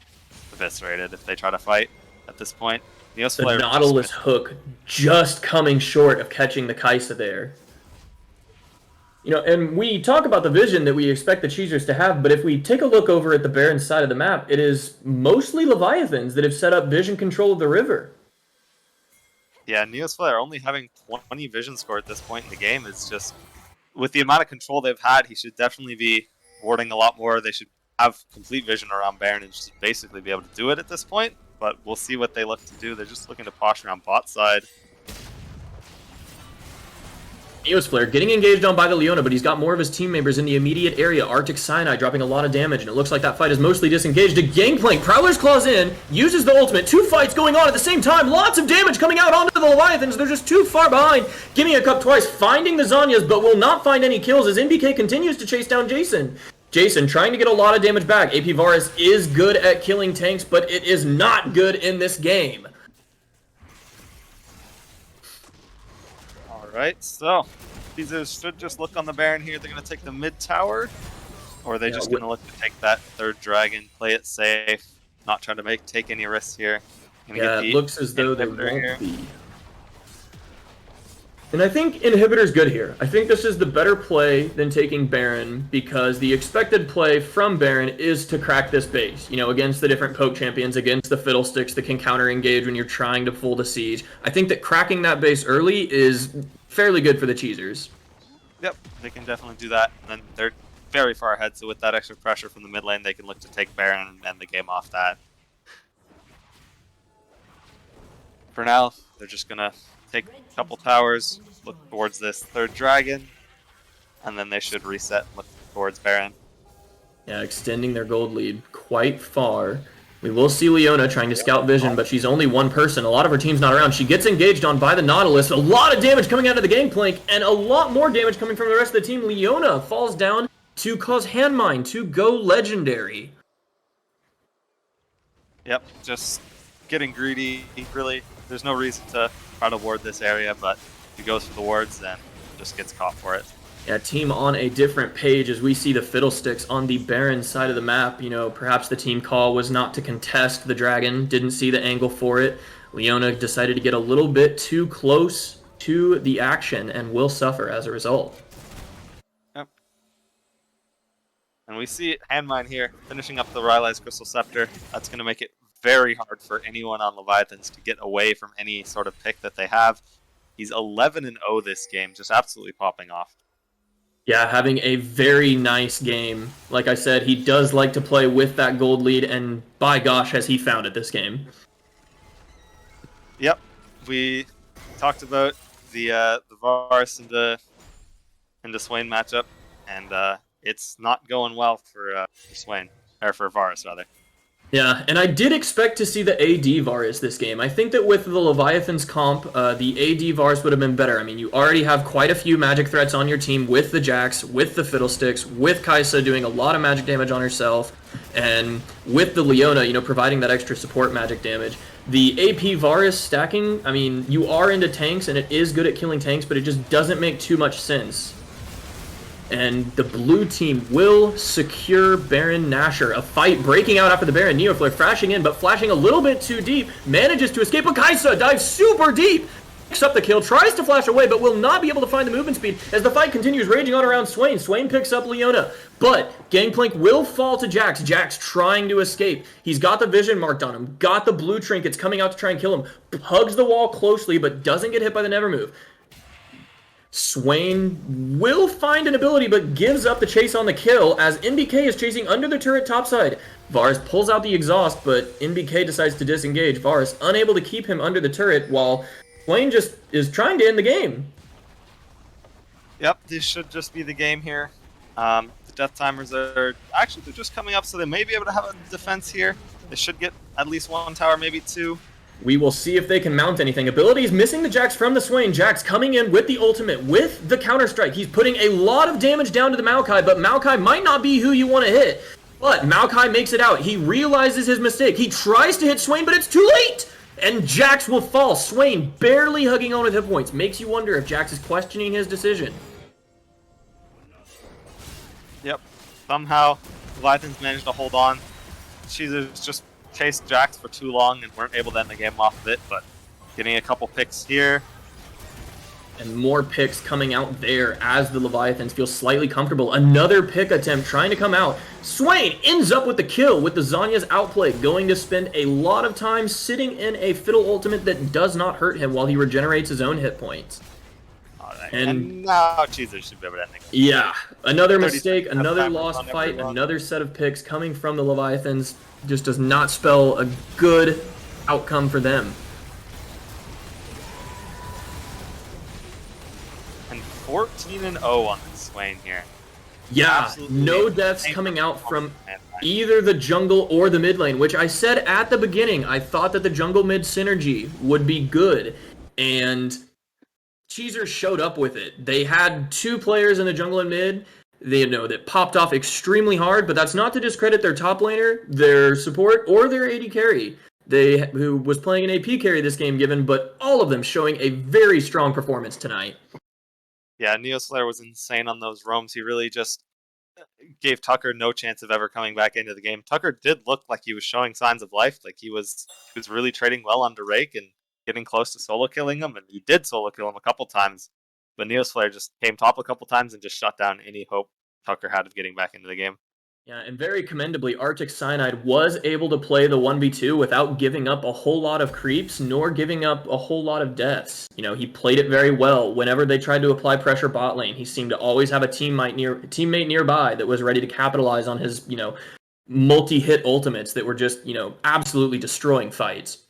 eviscerated if they try to fight at this point. The Nautilus hook just coming short of catching the Kaisa there. You know, and we talk about the vision that we expect the Cheezers to have, but if we take a look over at the Baron side of the map, it is mostly Leviathans that have set up vision control of the river. Yeah, Neosflare only having 20 vision score at this point in the game is just, with the amount of control they've had, he should definitely be warding a lot more. They should have complete vision around Baron and just basically be able to do it at this point. But we'll see what they look to do. They're just looking to posture on bot side. Neosflare getting engaged on by the Leona, but he's got more of his team members in the immediate area. Arctic Cyanide dropping a lot of damage, and it looks like that fight is mostly disengaged. A Gangplank, Prowler's Claws in, uses the ultimate. 2 fights going on at the same time. Lots of damage coming out onto the Leviathans. They're just too far behind. Giving a cup twice, finding the Zanyas, but will not find any kills as NBK continues to chase down Jason. Jason trying to get a lot of damage back. AP Varus is good at killing tanks, but it is not good in this game. Alright, so Cheezers should just look on the Baron here. They're going to take the mid tower, or are they just going to look to take that third dragon, play it safe, not try to take any risks here? Yeah, it looks as though they won't be. And I think Inhibitor's good here. I think this is the better play than taking Baron, because the expected play from Baron is to crack this base, you know, against the different poke champions, against the Fiddlesticks that can counter-engage when you're trying to fool the siege. I think that cracking that base early is fairly good for the Cheezers. Yep, they can definitely do that. And then they're very far ahead, so with that extra pressure from the mid lane, they can look to take Baron and end the game off that. For now, they're just going to take a couple towers, look towards this third dragon, and then they should reset and look towards Baron. Yeah, extending their gold lead quite far. We will see Leona trying to scout vision, but she's only one person. A lot of her team's not around. She gets engaged on by the Nautilus. A lot of damage coming out of the Gangplank, and a lot more damage coming from the rest of the team. Leona falls down to cause Handmine to go legendary. Yep, just getting greedy, really. There's no reason to try to ward this area, but if he goes for the wards, then just gets caught for it. Yeah, team on a different page as we see the Fiddlesticks on the Baron side of the map. You know, perhaps the team call was not to contest the dragon, didn't see the angle for it. Leona decided to get a little bit too close to the action and will suffer as a result. Yep. And we see Handmine here finishing up the Rylai's Crystal Scepter. That's going to make it very hard for anyone on Leviathans to get away from any sort of pick that they have. He's 11-0 this game, just absolutely popping off. Yeah, having a very nice game. Like I said, he does like to play with that gold lead, and by gosh, has he found it this game. Yep, we talked about the Varus and the Swain matchup, and it's not going well for Swain, or for Varus rather. Yeah, and I did expect to see the AD Varus this game. I think that with the Leviathans comp, the AD Varus would have been better. I mean, you already have quite a few magic threats on your team with the Jax, with the Fiddlesticks, with Kaisa doing a lot of magic damage on herself, and with the Leona, you know, providing that extra support magic damage. The AP Varus stacking, I mean, you are into tanks, and it is good at killing tanks, but it just doesn't make too much sense. And the blue team will secure Baron Nashor. A fight breaking out after the Baron. Neoflare flashing in, but flashing a little bit too deep. Manages to escape, but Kaisa dives super deep. Picks up the kill, tries to flash away, but will not be able to find the movement speed as the fight continues raging on around Swain. Swain picks up Leona, but Gangplank will fall to Jax. Jax trying to escape. He's got the vision marked on him, got the blue trinkets coming out to try and kill him. Hugs the wall closely, but doesn't get hit by the Nevermove. Swain will find an ability, but gives up the chase on the kill as NBK is chasing under the turret topside. Varus pulls out the exhaust, but NBK decides to disengage. Varus unable to keep him under the turret while Swain just is trying to end the game. Yep, this should just be the game here. The death timers are actually they're just coming up, so they may be able to have a defense here. They should get at least one tower, maybe two. We will see if they can mount anything. Abilities missing the Jax from the Swain. Jax coming in with the ultimate, with the counter-strike. He's putting a lot of damage down to the Maokai, but Maokai might not be who you want to hit. But Maokai makes it out. He realizes his mistake. He tries to hit Swain, but it's too late! And Jax will fall. Swain barely hugging on with hit points. Makes you wonder if Jax is questioning his decision. Yep. Somehow, Leviathans managed to hold on. Cheezers just chased Jax for too long and weren't able to end the game off of it, but getting a couple picks here. And more picks coming out there as the Leviathans feel slightly comfortable. Another pick attempt trying to come out. Swain ends up with the kill with the Zanya's outplay, going to spend a lot of time sitting in a Fiddle ultimate that does not hurt him while he regenerates his own hit points. Alright, and now Cheezers should be able to end the game. Yeah, another 30 mistake, another timers lost on fight, everyone. another set of picks coming from the Leviathans. Just does not spell a good outcome for them. And 14-0 on the Swain here. Yeah, Absolutely no amazing deaths coming out from performance. either the jungle or the mid lane, which I said at the beginning, I thought that the jungle mid synergy would be good, and Cheezers showed up with it. They had two players in the jungle and mid, that popped off extremely hard, but that's not to discredit their top laner, their support, or their AD carry. Who was playing an AP carry this game given, but all of them showing a very strong performance tonight. Yeah, Neoslayer was insane on those roams. He really just gave Tucker no chance of ever coming back into the game. Tucker did look like he was showing signs of life, like he was really trading well on Drake and getting close to solo killing him, and he did solo kill him a couple times. But Neoslayer just came top a couple times and just shut down any hope Tucker had of getting back into the game. Yeah, and very commendably, Arctic Cyanide was able to play the 1v2 without giving up a whole lot of creeps, nor giving up a whole lot of deaths. You know, he played it very well. Whenever they tried to apply pressure bot lane, he seemed to always have a teammate nearby that was ready to capitalize on his, multi-hit ultimates that were just, absolutely destroying fights.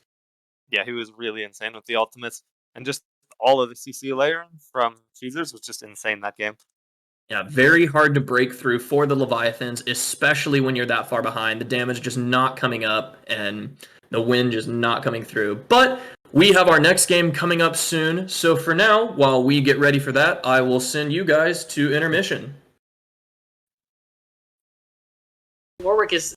Yeah, he was really insane with the ultimates, and just all of the CC layering from Cheezers was just insane that game. Yeah, very hard to break through for the Leviathans, especially when you're that far behind. The damage just not coming up, and the win just not coming through. But we have our next game coming up soon, so for now, while we get ready for that, I will send you guys to intermission. Warwick is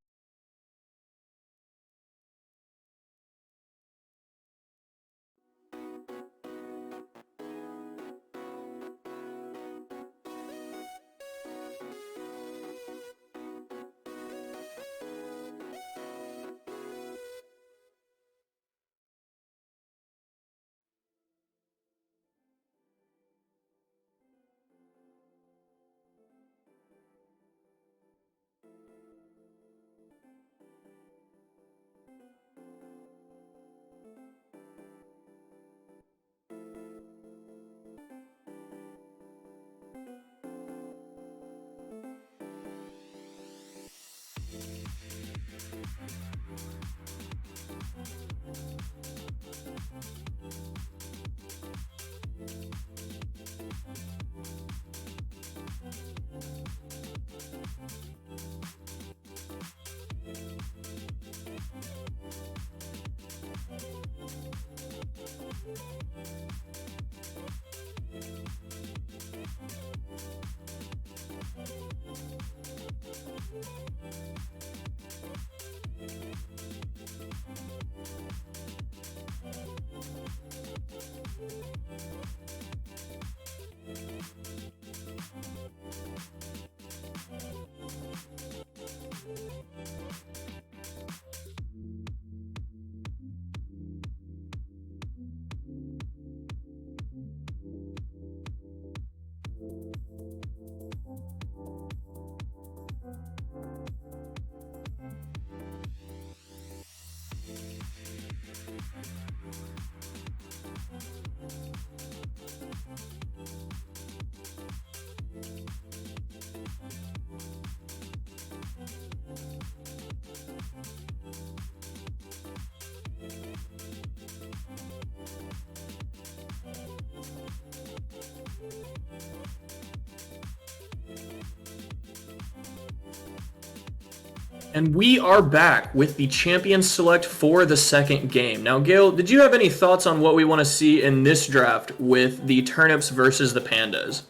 And we are back with the champion select for the second game. Now, Gale, did you have any thoughts on what we want to see in this draft with the Turnips versus the Pandas?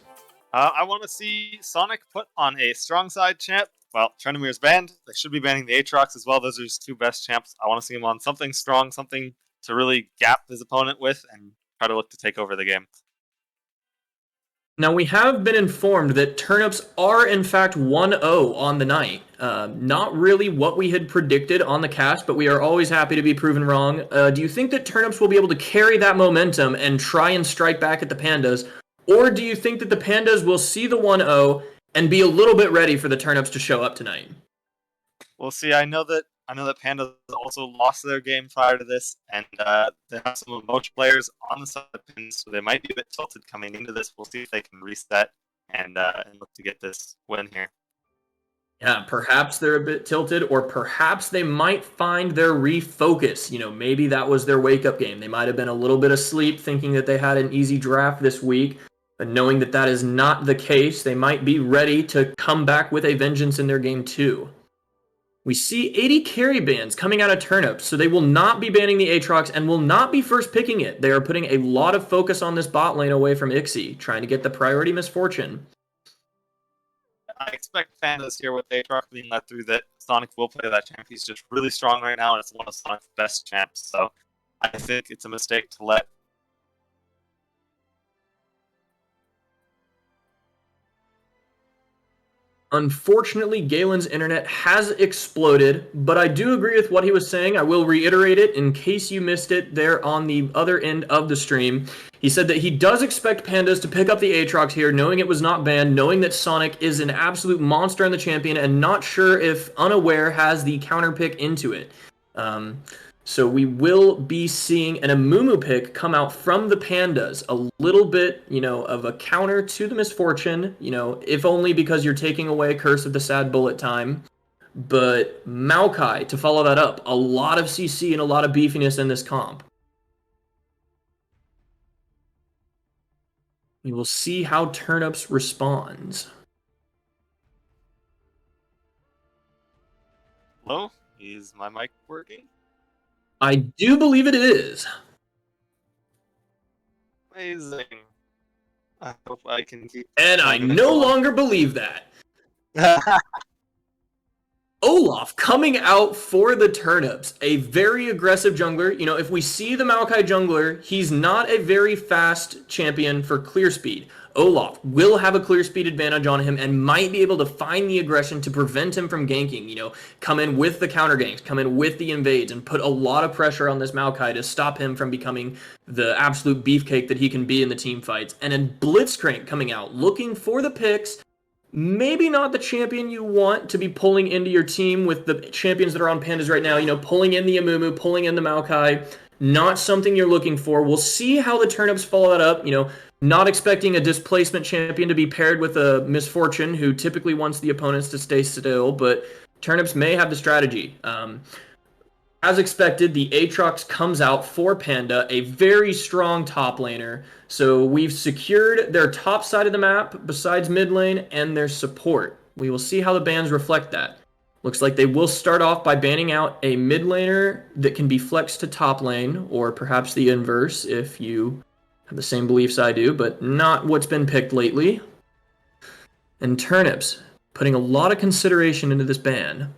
I want to see Sonic put on a strong side champ. Well, Turnimir's banned. They should be banning the Aatrox as well. Those are his two best champs. I want to see him on something strong, something to really gap his opponent with and try to look to take over the game. Now, we have been informed that Turnips are, in fact, 1-0 on the night. Not really what we had predicted on the cast, but we are always happy to be proven wrong. Do you think that Turnips will be able to carry that momentum and try and strike back at the Pandas? Or do you think that the Pandas will see the 1-0 and be a little bit ready for the Turnips to show up tonight? We'll see. I know that Pandas also lost their game prior to this, and they have some emotion players on the side of the pins, so they might be a bit tilted coming into this. We'll see if they can reset and look to get this win here. Yeah, perhaps they're a bit tilted, or perhaps they might find their refocus. Maybe that was their wake-up game. They might have been a little bit asleep, thinking that they had an easy draft this week, but knowing that that is not the case, they might be ready to come back with a vengeance in their game 2. We see 80 carry bans coming out of Turnips, so they will not be banning the Aatrox and will not be first picking it. They are putting a lot of focus on this bot lane away from Ixie, trying to get the priority Misfortune. I expect Pandas here with Aatrox being let through that Sonic will play that champ. He's just really strong right now, and it's one of Sonic's best champs, so I think it's a mistake to let Unfortunately, Galen's internet has exploded, but I do agree with what he was saying. I will reiterate it in case you missed it there on the other end of the stream. He said that he does expect Pandas to pick up the Aatrox here, knowing it was not banned, knowing that Sonic is an absolute monster on the champion, and not sure if Unaware has the counter pick into it. So we will be seeing an Amumu pick come out from the Pandas. A little bit, of a counter to the Misfortune, if only because you're taking away Curse of the Sad Bullet time. But Maokai, to follow that up, a lot of CC and a lot of beefiness in this comp. We will see how Turnips responds. Hello? Is my mic working? I do believe it is. Amazing. I hope I can keep... And I no longer believe that. Olaf coming out for the Turnips, a very aggressive jungler. If we see the Maokai jungler, he's not a very fast champion for clear speed. Olaf will have a clear speed advantage on him and might be able to find the aggression to prevent him from ganking, come in with the counter ganks, come in with the invades, and put a lot of pressure on this Maokai to stop him from becoming the absolute beefcake that he can be in the team fights. And then Blitzcrank coming out, looking for the picks. Maybe not the champion you want to be pulling into your team with the champions that are on Pandas right now, pulling in the Amumu, pulling in the Maokai. Not something you're looking for. We'll see how the Turnips follow that up, not expecting a displacement champion to be paired with a Misfortune who typically wants the opponents to stay still, but Turnips may have the strategy. As expected, the Aatrox comes out for Panda, a very strong top laner. So we've secured their top side of the map besides mid lane and their support. We will see how the bans reflect that. Looks like they will start off by banning out a mid laner that can be flexed to top lane, or perhaps the inverse if you have the same beliefs I do, but not what's been picked lately. And Turnips putting a lot of consideration into this ban.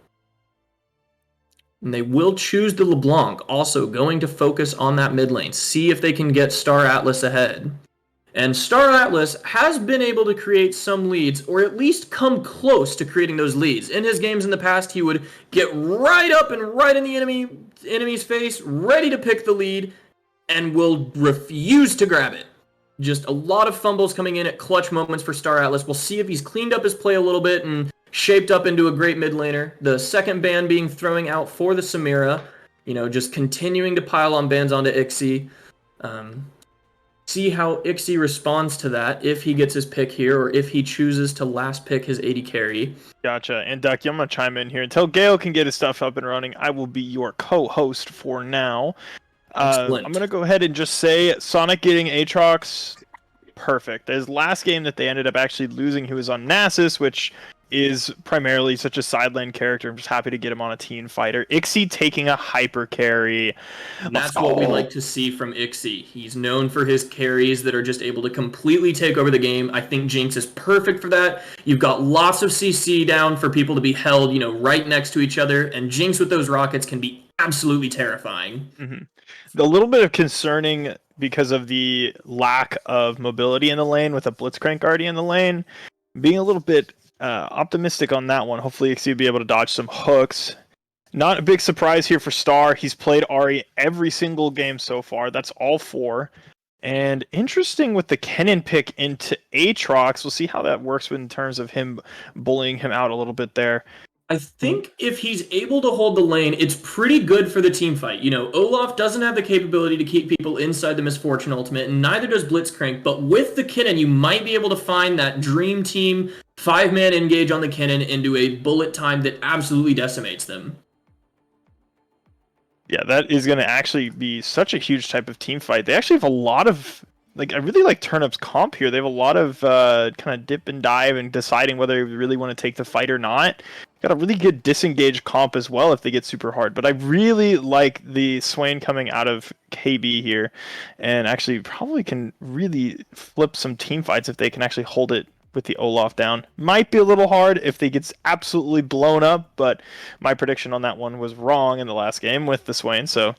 And they will choose the LeBlanc, also going to focus on that mid lane, see if they can get Star Atlas ahead. And Star Atlas has been able to create some leads, or at least come close to creating those leads. In his games in the past, he would get right up and right in the enemy's face, ready to pick the lead, and will refuse to grab it. Just a lot of fumbles coming in at clutch moments for Star Atlas. We'll see if he's cleaned up his play a little bit and shaped up into a great mid laner. The second ban being throwing out for the Samira. Just continuing to pile on bans onto Ixie. See how Ixie responds to that, if he gets his pick here, or if he chooses to last pick his 80 carry. Gotcha. And Ducky, I'm going to chime in here. Until Gale can get his stuff up and running, I will be your co-host for now. I'm going to go ahead and just say Sonic getting Aatrox, perfect. His last game that they ended up actually losing, he was on Nasus, which is primarily such a side lane character. I'm just happy to get him on a team fighter. Ixie taking a hyper carry. And that's what we like to see from Ixie. He's known for his carries that are just able to completely take over the game. I think Jinx is perfect for that. You've got lots of CC down for people to be held, right next to each other, and Jinx with those rockets can be absolutely terrifying. Mm-hmm. A little bit of concerning because of the lack of mobility in the lane with a Blitzcrank already in the lane. Being a little bit optimistic on that one. Hopefully Ixie will be able to dodge some hooks. Not a big surprise here for Star. He's played Ahri every single game so far. That's all 4. And interesting with the Kennen pick into Aatrox. We'll see how that works in terms of him bullying him out a little bit there. I think if he's able to hold the lane, it's pretty good for the team fight. Olaf doesn't have the capability to keep people inside the Misfortune ultimate, and neither does Blitzcrank. But with the Kennen, you might be able to find that dream team 5-man engage on the Kennen into a bullet time that absolutely decimates them. Yeah, that is going to actually be such a huge type of team fight. They actually have a lot of... I really like Turnips' comp here. They have a lot of kind of dip and dive and deciding whether they really want to take the fight or not. Got a really good disengage comp as well if they get super hard. But I really like the Swain coming out of KB here. And actually probably can really flip some team fights if they can actually hold it with the Olaf down. Might be a little hard if they gets absolutely blown up. But my prediction on that one was wrong in the last game with the Swain. So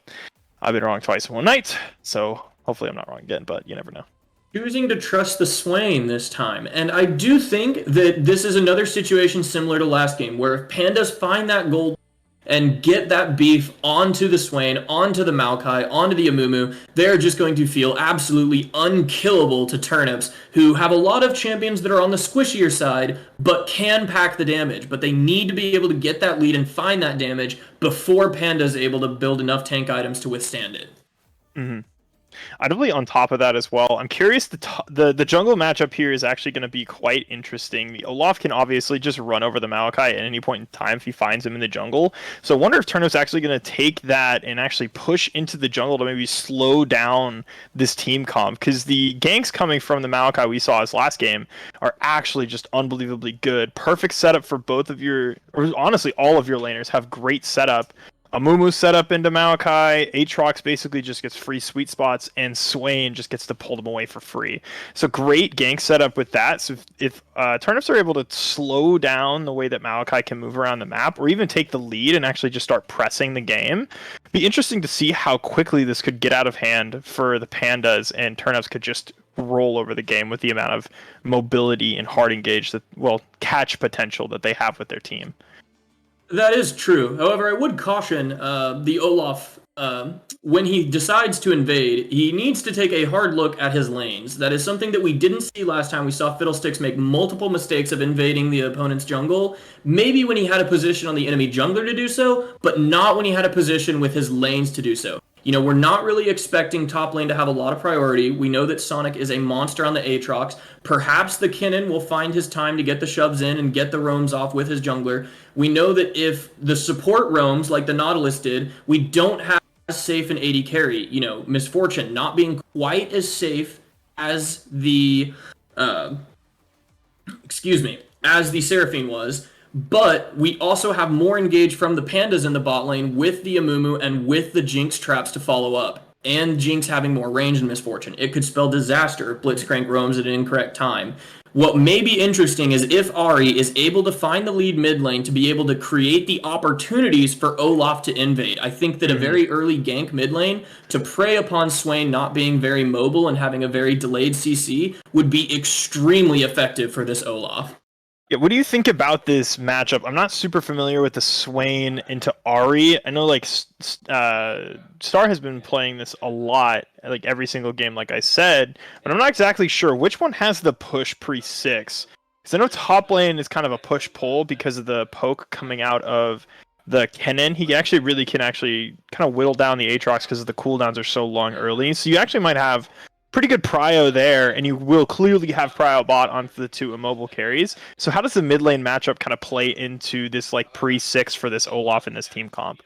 I've been wrong twice in one night. So... hopefully I'm not wrong again, but you never know. Choosing to trust the Swain this time. And I do think that this is another situation similar to last game, where if Pandas find that gold and get that beef onto the Swain, onto the Maokai, onto the Amumu, they're just going to feel absolutely unkillable to Turnips, who have a lot of champions that are on the squishier side, but can pack the damage. But they need to be able to get that lead and find that damage before Pandas is able to build enough tank items to withstand it. Mm-hmm. I'd really on top of that as well. I'm curious, the jungle matchup here is actually going to be quite interesting. The Olaf can obviously just run over the Maokai at any point in time if he finds him in the jungle. So I wonder if Turnips actually going to take that and actually push into the jungle to maybe slow down this team comp. Because the ganks coming from the Maokai we saw as last game are actually just unbelievably good. Perfect setup for both of your, or honestly all of your laners have great setup. Amumu set up into Maokai, Aatrox basically just gets free sweet spots, and Swain just gets to pull them away for free. So great gank setup with that. So if Turnips are able to slow down the way that Maokai can move around the map, or even take the lead and actually just start pressing the game, it'd be interesting to see how quickly this could get out of hand for the Pandas, and Turnips could just roll over the game with the amount of mobility and hard engage catch potential that they have with their team. That is true. However, I would caution the Olaf, when he decides to invade, he needs to take a hard look at his lanes. That is something that we didn't see last time. We saw Fiddlesticks make multiple mistakes of invading the opponent's jungle. Maybe when he had a position on the enemy jungler to do so, but not when he had a position with his lanes to do so. We're not really expecting top lane to have a lot of priority. We know that Sonic is a monster on the Aatrox. Perhaps the Kennen will find his time to get the shoves in and get the roams off with his jungler. We know that if the support roams, like the Nautilus did, we don't have as safe an AD carry. Misfortune not being quite as safe as the, as the Seraphine was. But we also have more engage from the Pandas in the bot lane with the Amumu and with the Jinx traps to follow up. And Jinx having more range than Misfortune. It could spell disaster if Blitzcrank roams at an incorrect time. What may be interesting is if Ahri is able to find the lead mid lane to be able to create the opportunities for Olaf to invade. I think that a very early gank mid lane to prey upon Swain not being very mobile and having a very delayed CC would be extremely effective for this Olaf. Yeah, what do you think about this matchup? I'm not super familiar with the Swain into Ahri. I know Star has been playing this a lot, like every single game, like I said, but I'm not exactly sure which one has the push pre-6. Because I know top lane is kind of a push-pull because of the poke coming out of the Kennen. He actually really can kind of whittle down the Aatrox because the cooldowns are so long early. So you actually might have pretty good prio there, and you will clearly have prio bot onto the 2 immobile carries. So how does the mid lane matchup kind of play into this pre-6 for this Olaf and this team comp?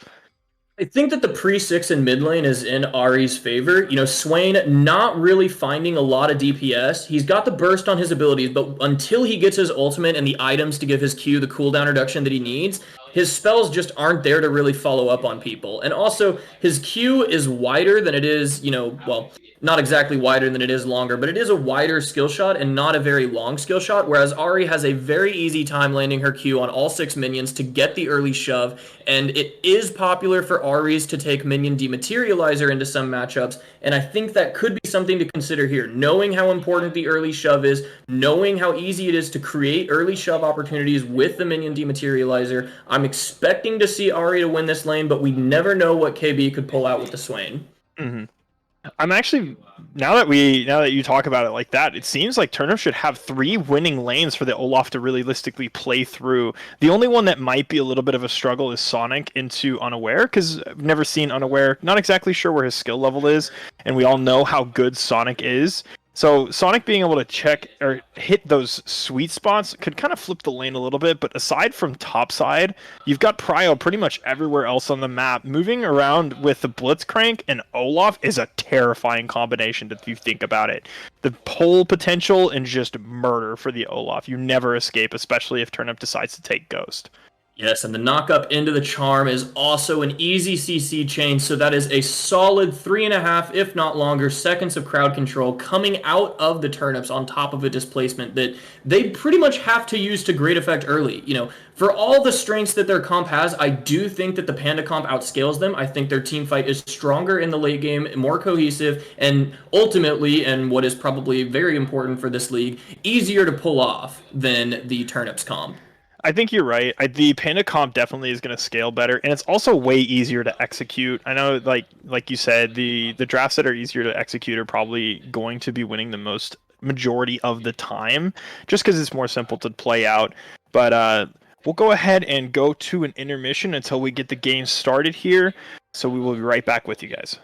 I think that the pre-6 and mid lane is in Ari's favor. You know, Swain not really finding a lot of DPS. He's got the burst on his abilities, but until he gets his ultimate and the items to give his Q the cooldown reduction that he needs, his spells just aren't there to really follow up on people. And also, his Q is wider than it is, you know, well, not exactly wider than it is longer, but it is a wider skill shot and not a very long skill shot, whereas Ari has a very easy time landing her Q on all 6 minions to get the early shove, and it is popular for Aries to take minion dematerializer into some matchups, and I think that could be something to consider here. Knowing how important the early shove is, knowing how easy it is to create early shove opportunities with the minion dematerializer, I'm expecting to see Ari to win this lane, but we never know what KB could pull out with the Swain. Mm-hmm. I'm actually, now that you talk about it like that, it seems like Turnips should have 3 winning lanes for the Olaf to realistically play through. The only one that might be a little bit of a struggle is Sonic into Unaware, because I've never seen Unaware, not exactly sure where his skill level is, and we all know how good Sonic is. So Sonic being able to check or hit those sweet spots could kind of flip the lane a little bit, but aside from top side, you've got Prio pretty much everywhere else on the map. Moving around with the Blitzcrank and Olaf is a terrifying combination if you think about it. The pull potential and just murder for the Olaf. You never escape, especially if Turnip decides to take Ghost. Yes, and the knock up into the charm is also an easy CC chain, so that is a solid 3.5, if not longer, seconds of crowd control coming out of the Turnips on top of a displacement that they pretty much have to use to great effect early. You know, for all the strengths that their comp has, I do think that the Panda comp outscales them. I think their team fight is stronger in the late game, more cohesive, and ultimately, and what is probably very important for this league, easier to pull off than the Turnips comp. I think you're right. The Panda comp definitely is going to scale better, and it's also way easier to execute. I know, like you said, the drafts that are easier to execute are probably going to be winning the most majority of the time, just because it's more simple to play out. But we'll go ahead and go to an intermission until we get the game started here. So we will be right back with you guys.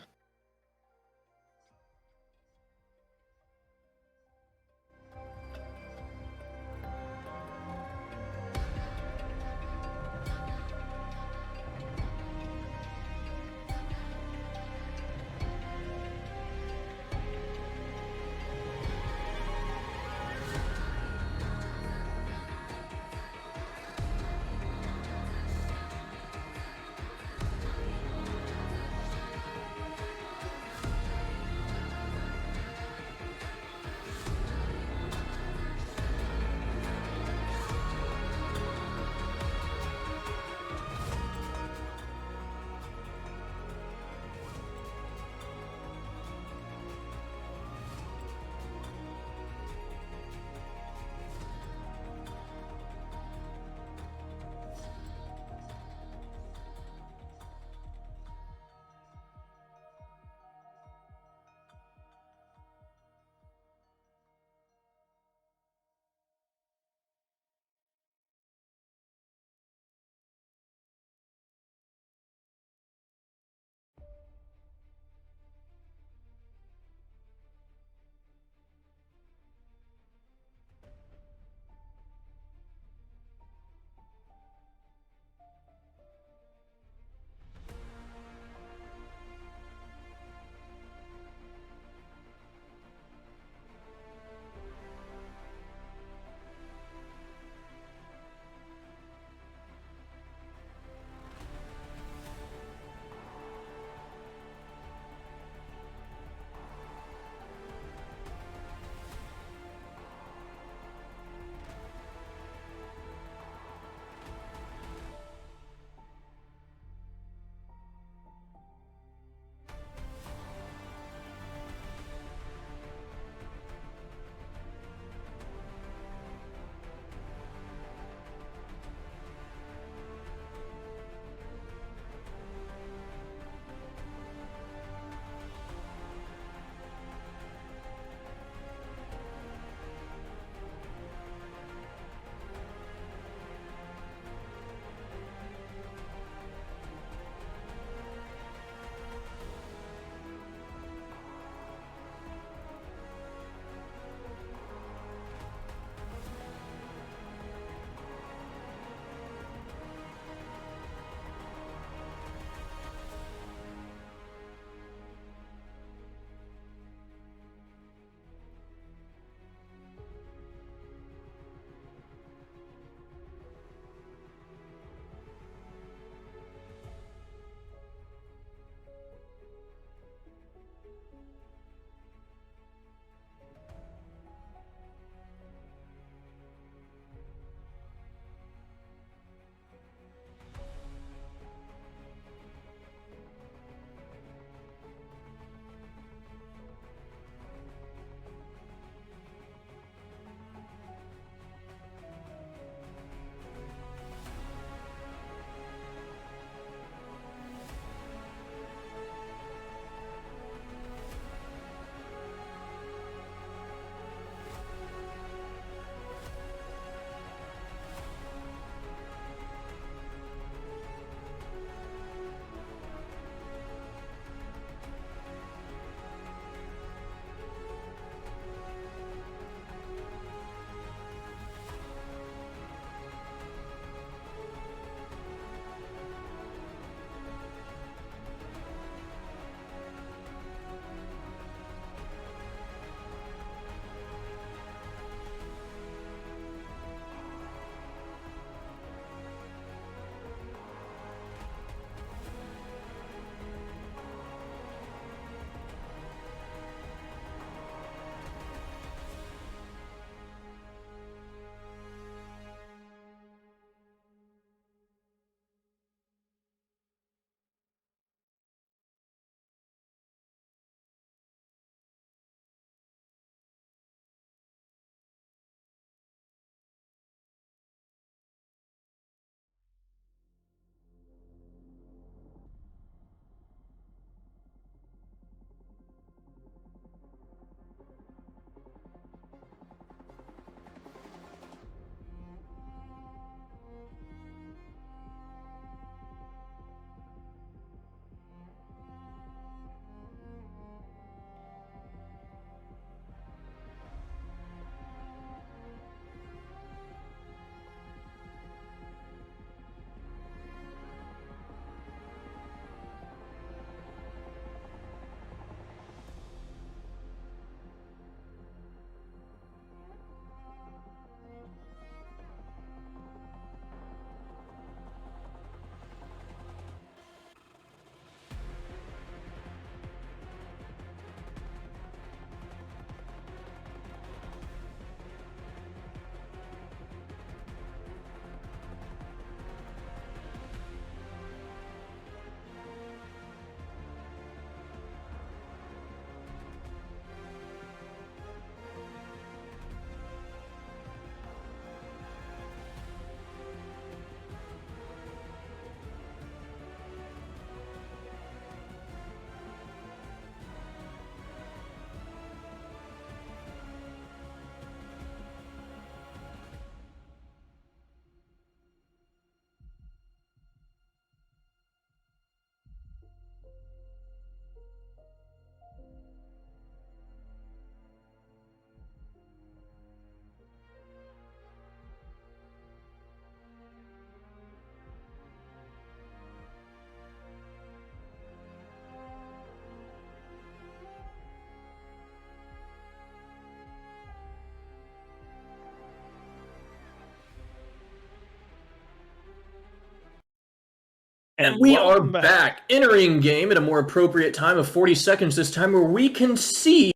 And we are welcome back, entering game at a more appropriate time of 40 seconds this time, where we can see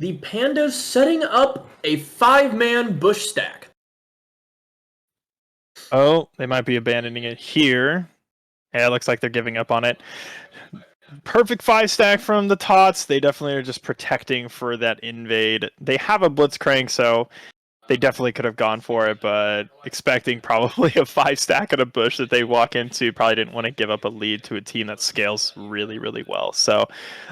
the Pandas setting up a 5-man bush stack. Oh, they might be abandoning it here. Yeah, it looks like they're giving up on it. Perfect 5-stack from the Tots. They definitely are just protecting for that invade. They have a Blitzcrank, so they definitely could have gone for it, but expecting probably a 5-stack at a bush that they walk into, probably didn't want to give up a lead to a team that scales really, really well. So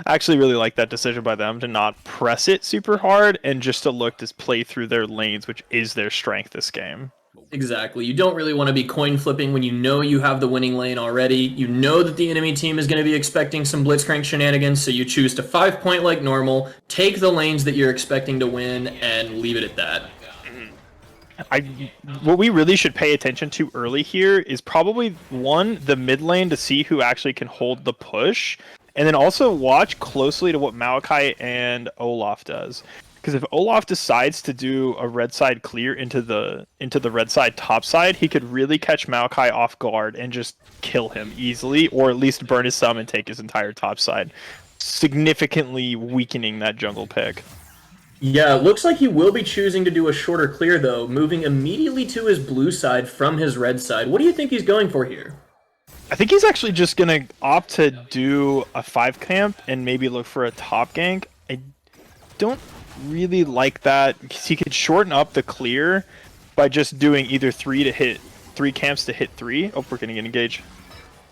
I actually really like that decision by them to not press it super hard and just to look to play through their lanes, which is their strength this game. Exactly. You don't really want to be coin flipping when you know you have the winning lane already. You know that the enemy team is going to be expecting some Blitzcrank shenanigans, so you choose to 5-point like normal, take the lanes that you're expecting to win, and leave it at that. What we really should pay attention to early here is probably, one, the mid lane to see who actually can hold the push, and then also watch closely to what Maokai and Olaf does. Because if Olaf decides to do a red side clear into the red side top side, he could really catch Maokai off guard and just kill him easily, or at least burn his sum and take his entire top side, significantly weakening that jungle pick. Yeah, it looks like he will be choosing to do a shorter clear, though, moving immediately to his blue side from his red side. What do you think he's going for here? I think he's actually just going to opt to do a 5 camp and maybe look for a top gank. I don't really like that, because he could shorten up the clear by just doing either 3 camps to hit 3. Oh, we're getting an engage.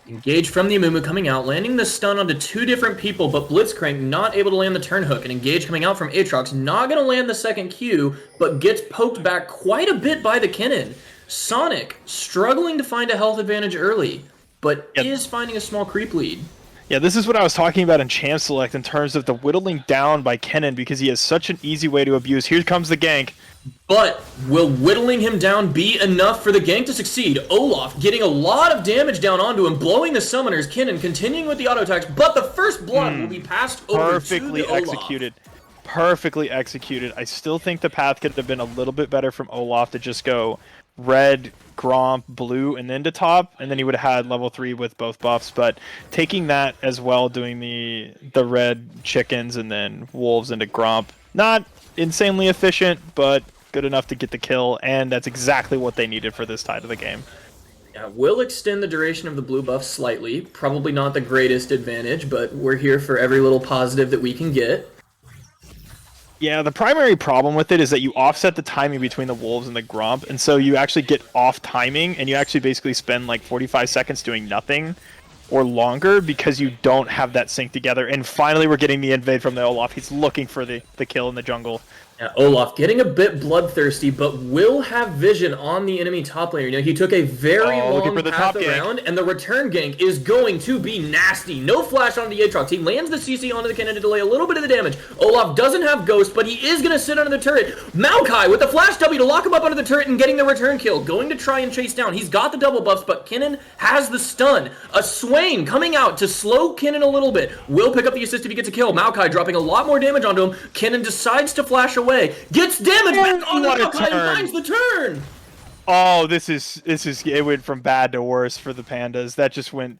Engage from the Amumu coming out, landing the stun onto 2 different people, but Blitzcrank not able to land the turn hook, and Engage coming out from Aatrox, not going to land the second Q, but gets poked back quite a bit by the Kennen. Sonic struggling to find a health advantage early, but is finding a small creep lead. Yeah, this is what I was talking about in Champ Select in terms of the whittling down by Kennen, because he has such an easy way to abuse. Here comes the gank. But will whittling him down be enough for the gank to succeed? Olaf getting a lot of damage down onto him, blowing the summoners. Kennen continuing with the auto attacks, but the first blood will be passed over to the Olaf. Perfectly executed. I still think the path could have been a little bit better from Olaf to just go red, Gromp, blue, and then to top, and then he would have had level 3 with both buffs. But taking that as well, doing the red chickens and then wolves into Gromp, not insanely efficient, but good enough to get the kill, and that's exactly what they needed for this tide of the game. Yeah, will extend the duration of the blue buff slightly. Probably not the greatest advantage, but we're here for every little positive that we can get. Yeah, the primary problem with it is that you offset the timing between the wolves and the Gromp, and so you actually get off timing, and you actually basically spend like 45 seconds doing nothing or longer because you don't have that sync together. And finally we're getting the invade from the Olaf. He's looking for the kill in the jungle. Yeah, Olaf getting a bit bloodthirsty, but will have vision on the enemy top laner. You know, he took a very long path around, and the return gank is going to be nasty. No flash onto the Aatrox. He lands the CC onto the Kennen to delay a little bit of the damage. Olaf doesn't have Ghost, but he is going to sit under the turret. Maokai with the flash W to lock him up under the turret and getting the return kill. Going to try and chase down. He's got the double buffs, but Kennen has the stun. A Swain coming out to slow Kennen a little bit. Will pick up the assist if he gets a kill. Maokai dropping a lot more damage onto him. Kennen decides to flash away. Gets damage back on the Maokai and finds the turn! Oh, this is it went from bad to worse for the Pandas. That just went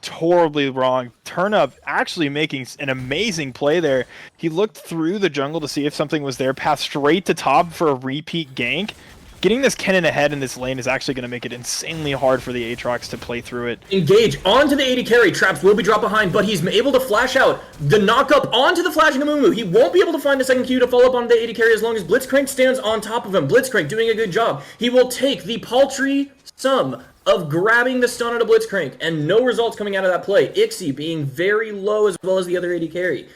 horribly wrong. Turnup actually making an amazing play there. He looked through the jungle to see if something was there, passed straight to top for a repeat gank. Getting this Kennen ahead in this lane is actually going to make it insanely hard for the Aatrox to play through it. Engage onto the AD carry. Traps will be dropped behind, but he's able to flash out. The knock-up onto the flashing Amumu. He won't be able to find the second Q to follow up on the AD carry as long as Blitzcrank stands on top of him. Blitzcrank doing a good job. He will take the paltry sum of grabbing the stun on a Blitzcrank, and no results coming out of that play. Ixie being very low as well as the other AD carry.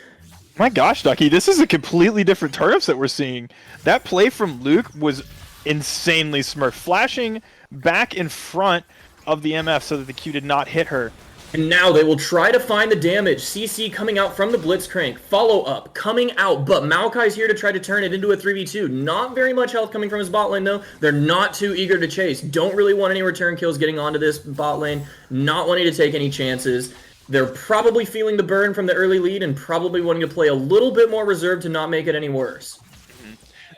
My gosh, Ducky, this is a completely different Turnips that we're seeing. That play from Luke was insanely smurf, flashing back in front of the MF so that the Q did not hit her. And now they will try to find the damage. CC coming out from the Blitzcrank. Follow up coming out, but Maokai's here to try to turn it into a 3v2. Not very much health coming from his bot lane though. They're not too eager to chase. Don't really want any return kills getting onto this bot lane. Not wanting to take any chances. They're probably feeling the burn from the early lead and probably wanting to play a little bit more reserved to not make it any worse.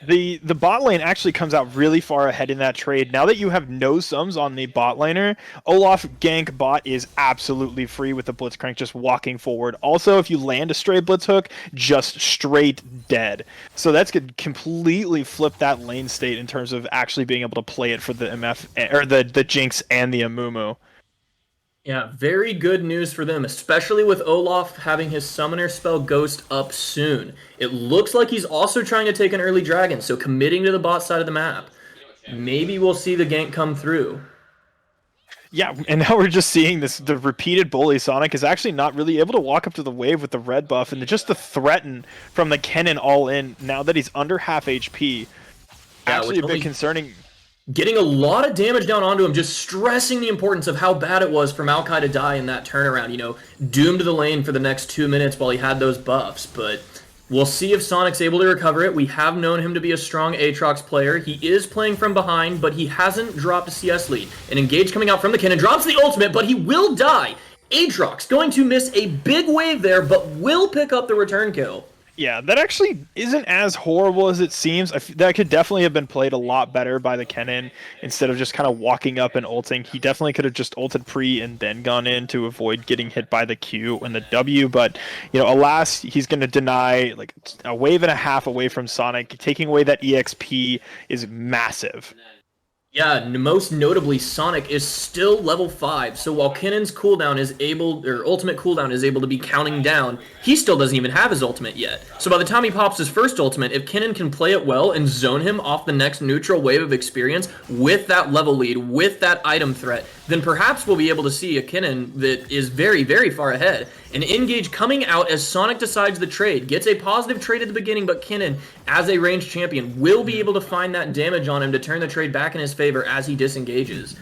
The bot lane actually comes out really far ahead in that trade. Now that you have no sums on the bot laner, Olaf gank bot is absolutely free with the Blitzcrank just walking forward. Also, if you land a stray Blitz hook, just straight dead. So that's going to completely flip that lane state in terms of actually being able to play it for the MF or the Jinx and the Amumu. Yeah, very good news for them, especially with Olaf having his Summoner spell Ghost up soon. It looks like he's also trying to take an early dragon, so committing to the bot side of the map. Maybe we'll see the gank come through. Yeah, and now we're just seeing the repeated bully. Sonic is actually not really able to walk up to the wave with the red buff, and just the threaten from the Kennen all in now that he's under half HP. Actually a bit concerning. Getting a lot of damage down onto him, just stressing the importance of how bad it was for Maokai to die in that turnaround. You know, doomed to the lane for the next 2 minutes while he had those buffs. But we'll see if Sonic's able to recover it. We have known him to be a strong Aatrox player. He is playing from behind, but he hasn't dropped a CS lead. An engage coming out from the cannon, drops the ultimate, but he will die. Aatrox going to miss a big wave there, but will pick up the return kill. Yeah, that actually isn't as horrible as it seems. That could definitely have been played a lot better by the Kennen instead of just kind of walking up and ulting. He definitely could have just ulted pre and then gone in to avoid getting hit by the Q and the W. But, you know, alas, he's going to deny like a wave and a half away from Sonic. Taking away that EXP is massive. Yeah, most notably, Sonic is still level 5, so while Kennen's cooldown is able, or ultimate cooldown is able to be counting down, he still doesn't even have his ultimate yet. So by the time he pops his first ultimate, if Kennen can play it well and zone him off the next neutral wave of experience with that level lead, with that item threat, then perhaps we'll be able to see a Kennen that is very, very far ahead. An engage coming out as Sonic decides the trade, gets a positive trade at the beginning, but Kennen, as a ranged champion, will be able to find that damage on him to turn the trade back in his favor as he disengages.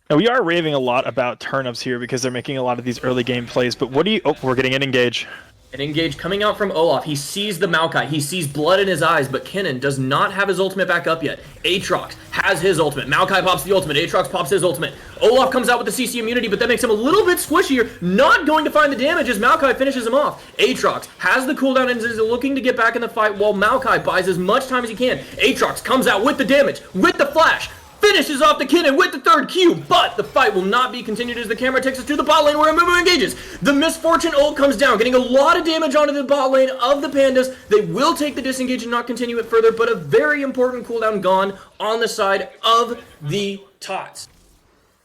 Now, we are raving a lot about Turnips here because they're making a lot of these early game plays, but what do you... Oh, we're getting an engage. An engage coming out from Olaf. He sees the Maokai. He sees blood in his eyes, but Kennen does not have his ultimate back up yet. Aatrox has his ultimate. Maokai pops the ultimate. Aatrox pops his ultimate. Olaf comes out with the CC immunity, but that makes him a little bit squishier. Not going to find the damage as Maokai finishes him off. Aatrox has the cooldown and is looking to get back in the fight while Maokai buys as much time as he can. Aatrox comes out with the damage, with the flash. Finishes off the Kennen with the third Q, but the fight will not be continued as the camera takes us to the bot lane where Amumu engages. The Misfortune ult comes down, getting a lot of damage onto the bot lane of the Pandas. They will take the disengage and not continue it further, but a very important cooldown gone on the side of the Tots.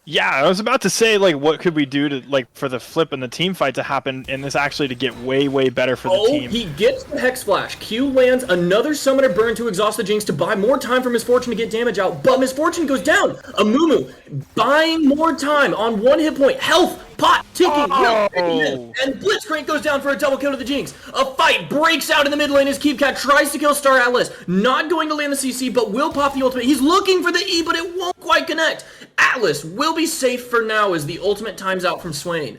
Yeah, I was about to say, like, what could we do to, like, for the flip and the team fight to happen, and this actually to get way, way better for the team. He gets the Hex Flash. Q lands another Summoner Burn to exhaust the Jinx to buy more time for Misfortune to get damage out, but Misfortune goes down. Amumu buying more time on 1 hit point. Health pot ticking. And Blitzcrank goes down for a double kill to the Jinx. A fight breaks out in the mid lane as Keepcat tries to kill Star Atlas. Not going to land the CC, but will pop the ultimate. He's looking for the E, but it won't quite connect. Atlas will be safe for now as the ultimate times out from Swain.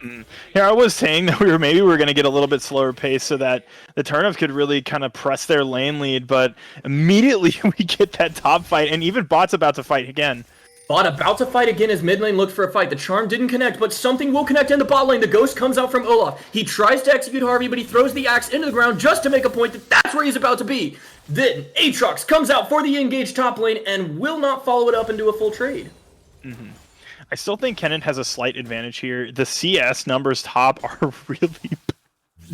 Here I was saying that we were going to get a little bit slower pace so that the Turnips could really kind of press their lane lead, but immediately we get that top fight, and even Bot's about to fight again. Bot about to fight again as mid lane looked for a fight. The charm didn't connect, but something will connect in the bot lane. The ghost comes out from Olaf. He tries to execute Harvey, but he throws the axe into the ground just to make a point that that's where he's about to be. Then Aatrox comes out for the engaged top lane and will not follow it up and do a full trade. I still think Kennen has a slight advantage here. The CS numbers top are really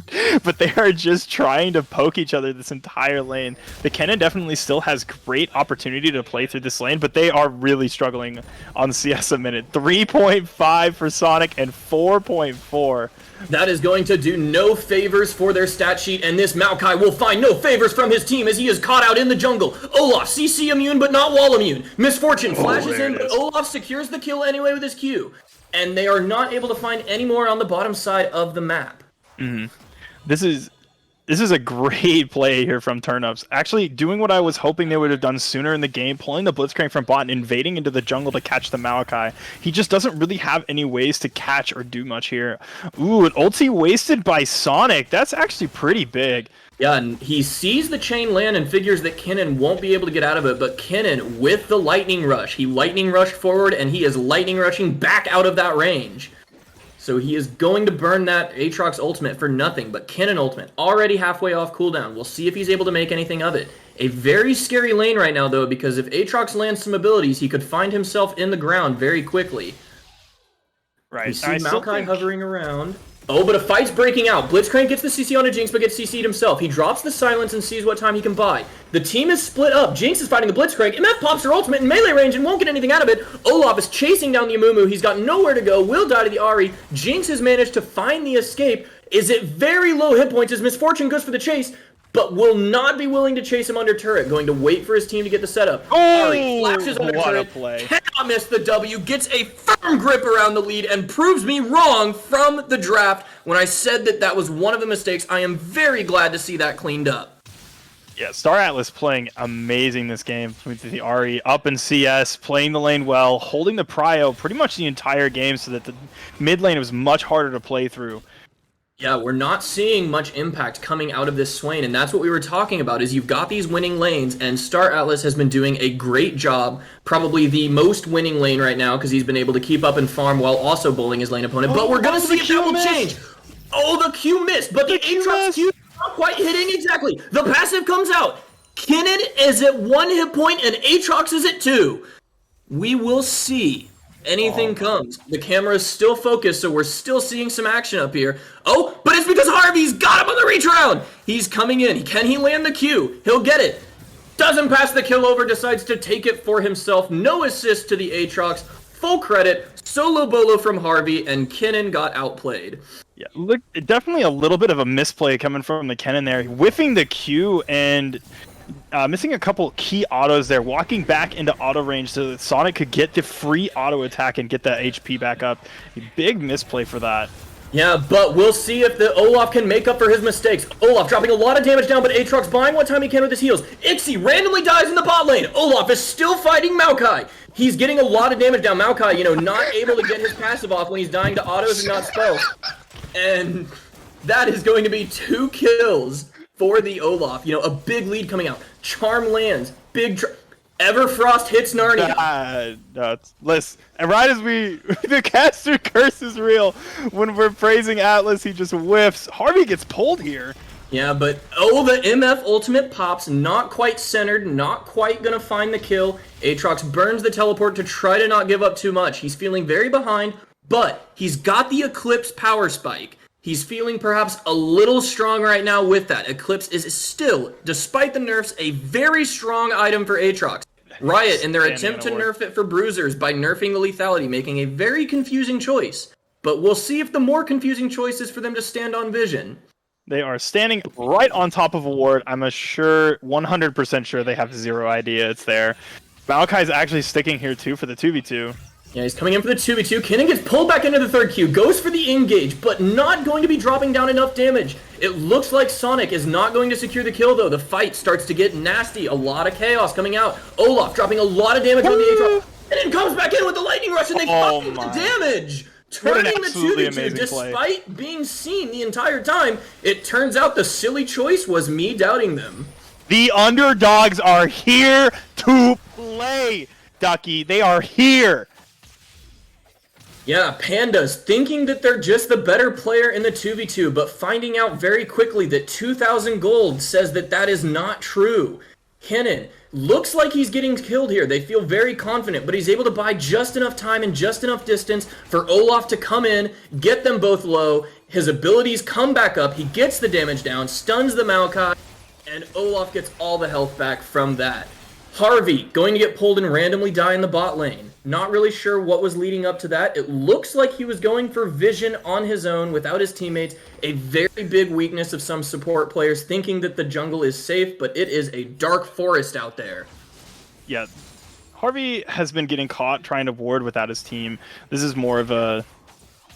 bad, but they are just trying to poke each other this entire lane. The Kennen definitely still has great opportunity to play through this lane, but they are really struggling on CS a minute. 3.5 for Sonic and 4.4. That is going to do no favors for their stat sheet, and this Maokai will find no favors from his team as he is caught out in the jungle. Olaf, CC immune, but not wall immune. Misfortune flashes in, but Olaf secures the kill anyway with his Q. And they are not able to find any more on the bottom side of the map. This is a great play here from Turnips. Actually doing what I was hoping they would have done sooner in the game, pulling the Blitzcrank from bot and invading into the jungle to catch the Maokai. He just doesn't really have any ways to catch or do much here. Ooh, an ulti wasted by Sonic. That's actually pretty big. Yeah, and he sees the chain land and figures that Kennen won't be able to get out of it, but Kennen with the lightning rush. He lightning rushed forward and he is lightning rushing back out of that range. So he is going to burn that Aatrox ultimate for nothing, but Cannon ultimate already halfway off cooldown. We'll see if he's able to make anything of it. A very scary lane right now, though, because if Aatrox lands some abilities, he could find himself in the ground very quickly. Right. You see Maokai hovering around. Oh, but a fight's breaking out. Blitzcrank gets the CC onto Jinx, but gets CC'd himself. He drops the silence and sees what time he can buy. The team is split up. Jinx is fighting the Blitzcrank. MF pops her ultimate in melee range and won't get anything out of it. Olaf is chasing down the Amumu. He's got nowhere to go. Will die to the Ahri. Jinx has managed to find the escape. Is at very low hit points as Misfortune goes for the chase, but will not be willing to chase him under turret. Going to wait for his team to get the setup. Ahri flashes under turret. Cannot miss the W. Gets a firm grip around the lead and proves me wrong from the draft when I said that that was one of the mistakes. I am very glad to see that cleaned up. Yeah, Star Atlas playing amazing this game with the Ahri up in CS, playing the lane well, holding the prio pretty much the entire game so that the mid lane was much harder to play through. Yeah, we're not seeing much impact coming out of this Swain, and that's what we were talking about, is you've got these winning lanes, and Star Atlas has been doing a great job, probably the most winning lane right now, because he's been able to keep up and farm while also bowling his lane opponent, but we're going to see if that will change. Oh, the Q missed, but the Aatrox Q is not quite hitting exactly. The passive comes out. Kinnan is at 1 hit point, and Aatrox is at 2. We will see. Anything comes. The camera is still focused, so we're still seeing some action up here. Oh, but it's because Harvey's got him on the reach around. He's coming in. Can he land the Q? He'll get it. Doesn't pass the kill over, decides to take it for himself. No assist to the Aatrox. Full credit. Solo bolo from Harvey, and Kinnan got outplayed. Yeah, look, definitely a little bit of a misplay coming from the Kennen there. Whiffing the Q and missing a couple key autos there, walking back into auto range so that Sonic could get the free auto attack and get that HP back up. A big misplay for that. Yeah, but we'll see if the Olaf can make up for his mistakes. Olaf dropping a lot of damage down, but Aatrox buying what time he can with his heals. Ixie randomly dies in the bot lane. Olaf is still fighting Maokai. He's getting a lot of damage down. Maokai, not able to get his passive off when he's dying to autos and not spells. And that is going to be 2 kills for the Olaf. A big lead coming out. Charm lands. Everfrost hits Narnia. Listen, and right as the caster curse is real. When we're praising Atlas, he just whiffs. Harvey gets pulled here. Yeah, but the MF ultimate pops, not quite centered, not quite gonna find the kill. Aatrox burns the teleport to try to not give up too much. He's feeling very behind, but he's got the Eclipse power spike. He's feeling perhaps a little strong right now with that. Eclipse is still, despite the nerfs, a very strong item for Aatrox. Riot, in their attempt to nerf it for bruisers by nerfing the lethality, making a very confusing choice. But we'll see if the more confusing choice is for them to stand on Vision. They are standing right on top of a ward. I'm 100% sure they have zero idea it's there. Maokai's actually sticking here too for the 2v2. Yeah, he's coming in for the 2v2. Kinnan gets pulled back into the third Q, goes for the engage, but not going to be dropping down enough damage. It looks like Sonic is not going to secure the kill, though. The fight starts to get nasty. A lot of chaos coming out. Olaf dropping a lot of damage on the Aatrox, and then comes back in with the lightning rush, and they find the damage. Turning the 2v2, despite being seen the entire time, it turns out the silly choice was me doubting them. The underdogs are here to play, Ducky. They are here. Yeah, Pandas thinking that they're just the better player in the 2v2, but finding out very quickly that 2,000 gold says that that is not true. Kinnan looks like he's getting killed here. They feel very confident, but he's able to buy just enough time and just enough distance for Olaf to come in, get them both low. His abilities come back up. He gets the damage down, stuns the Maokai, and Olaf gets all the health back from that. Harvey going to get pulled and randomly die in the bot lane. Not really sure what was leading up to that. It looks like he was going for Vision on his own without his teammates. A very big weakness of some support players thinking that the jungle is safe, but it is a dark forest out there. Yeah, Harvey has been getting caught trying to ward without his team. This is more of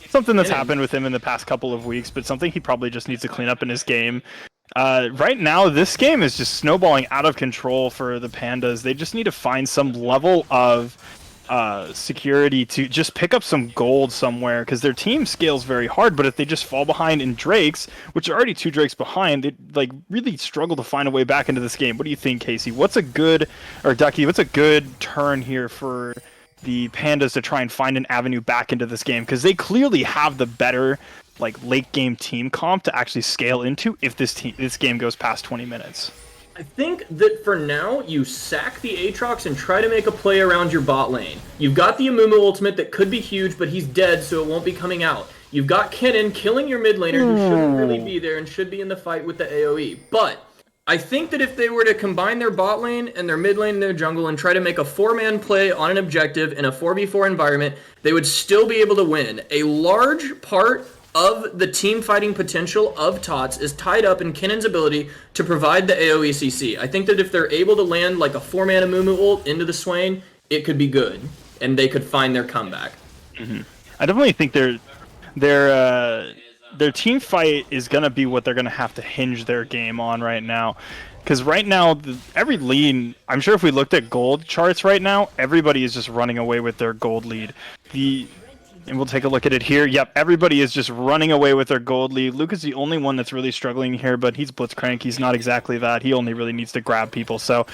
something that's happened with him in the past couple of weeks, but something he probably just needs to clean up in his game. Right now, this game is just snowballing out of control for the Pandas. They just need to find some level of security to just pick up some gold somewhere, because their team scales very hard, but if they just fall behind in Drakes, which are already 2 Drakes behind, they really struggle to find a way back into this game. What do you think, Casey? What's a good turn here for the Pandas to try and find an avenue back into this game, because they clearly have the better like late game team comp to actually scale into if this game goes past 20 minutes. I think that for now, you sack the Aatrox and try to make a play around your bot lane. You've got the Amumu ultimate that could be huge, but he's dead, so it won't be coming out. You've got Kennen killing your mid laner, who shouldn't really be there and should be in the fight with the AoE. But I think that if they were to combine their bot lane and their mid lane and their jungle and try to make a 4-man play on an objective in a 4v4 environment, they would still be able to win. A large part of the team fighting potential of Tots is tied up in Kennen's ability to provide the AoE CC. I think that if they're able to land like a 4-man Amumu ult into the Swain, it could be good, and they could find their comeback. Mm-hmm. I definitely think their team fight is going to be what they're going to have to hinge their game on right now. Because right now, every lead, I'm sure if we looked at gold charts right now, everybody is just running away with their gold lead. And we'll take a look at it here. Yep, everybody is just running away with their gold lead. Luke is the only one that's really struggling here, but he's Blitzcrank. He's not exactly that. He only really needs to grab people. So,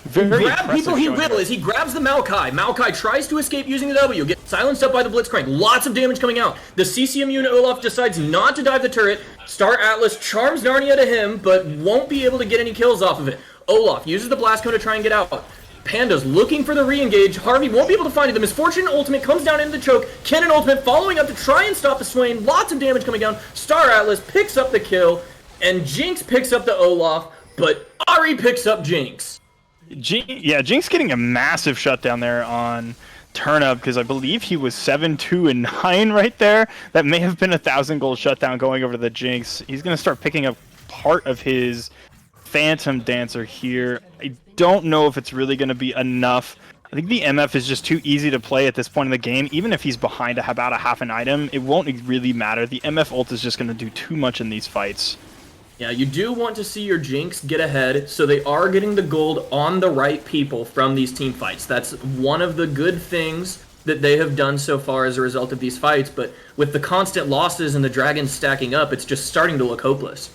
very grab people he will as he grabs the Maokai. Maokai tries to escape using the W, gets silenced up by the Blitzcrank. Lots of damage coming out. The CCM unit Olaf decides not to dive the turret. Star Atlas charms Narnia to him, but won't be able to get any kills off of it. Olaf uses the Blast Cone to try and get out. Pandas looking for the re-engage. Harvey won't be able to find it. The Misfortune ultimate comes down into the choke. Kennen ultimate following up to try and stop the Swain. Lots of damage coming down. Star Atlas picks up the kill, and Jinx picks up the Olaf, but Ari picks up Jinx. Jinx getting a massive shutdown there on Turnip, because I believe he was 7-2-9 right there. That may have been 1,000 gold shutdown going over to the Jinx. He's going to start picking up part of his Phantom Dancer here. I don't know if it's really going to be enough. I think the MF is just too easy to play at this point in the game. Even if he's behind about a half an item, it won't really matter. The MF ult is just going to do too much in these fights. Yeah, you do want to see your Jinx get ahead, so they are getting the gold on the right people from these team fights. That's one of the good things that they have done so far as a result of these fights, but with the constant losses and the dragons stacking up, it's just starting to look hopeless.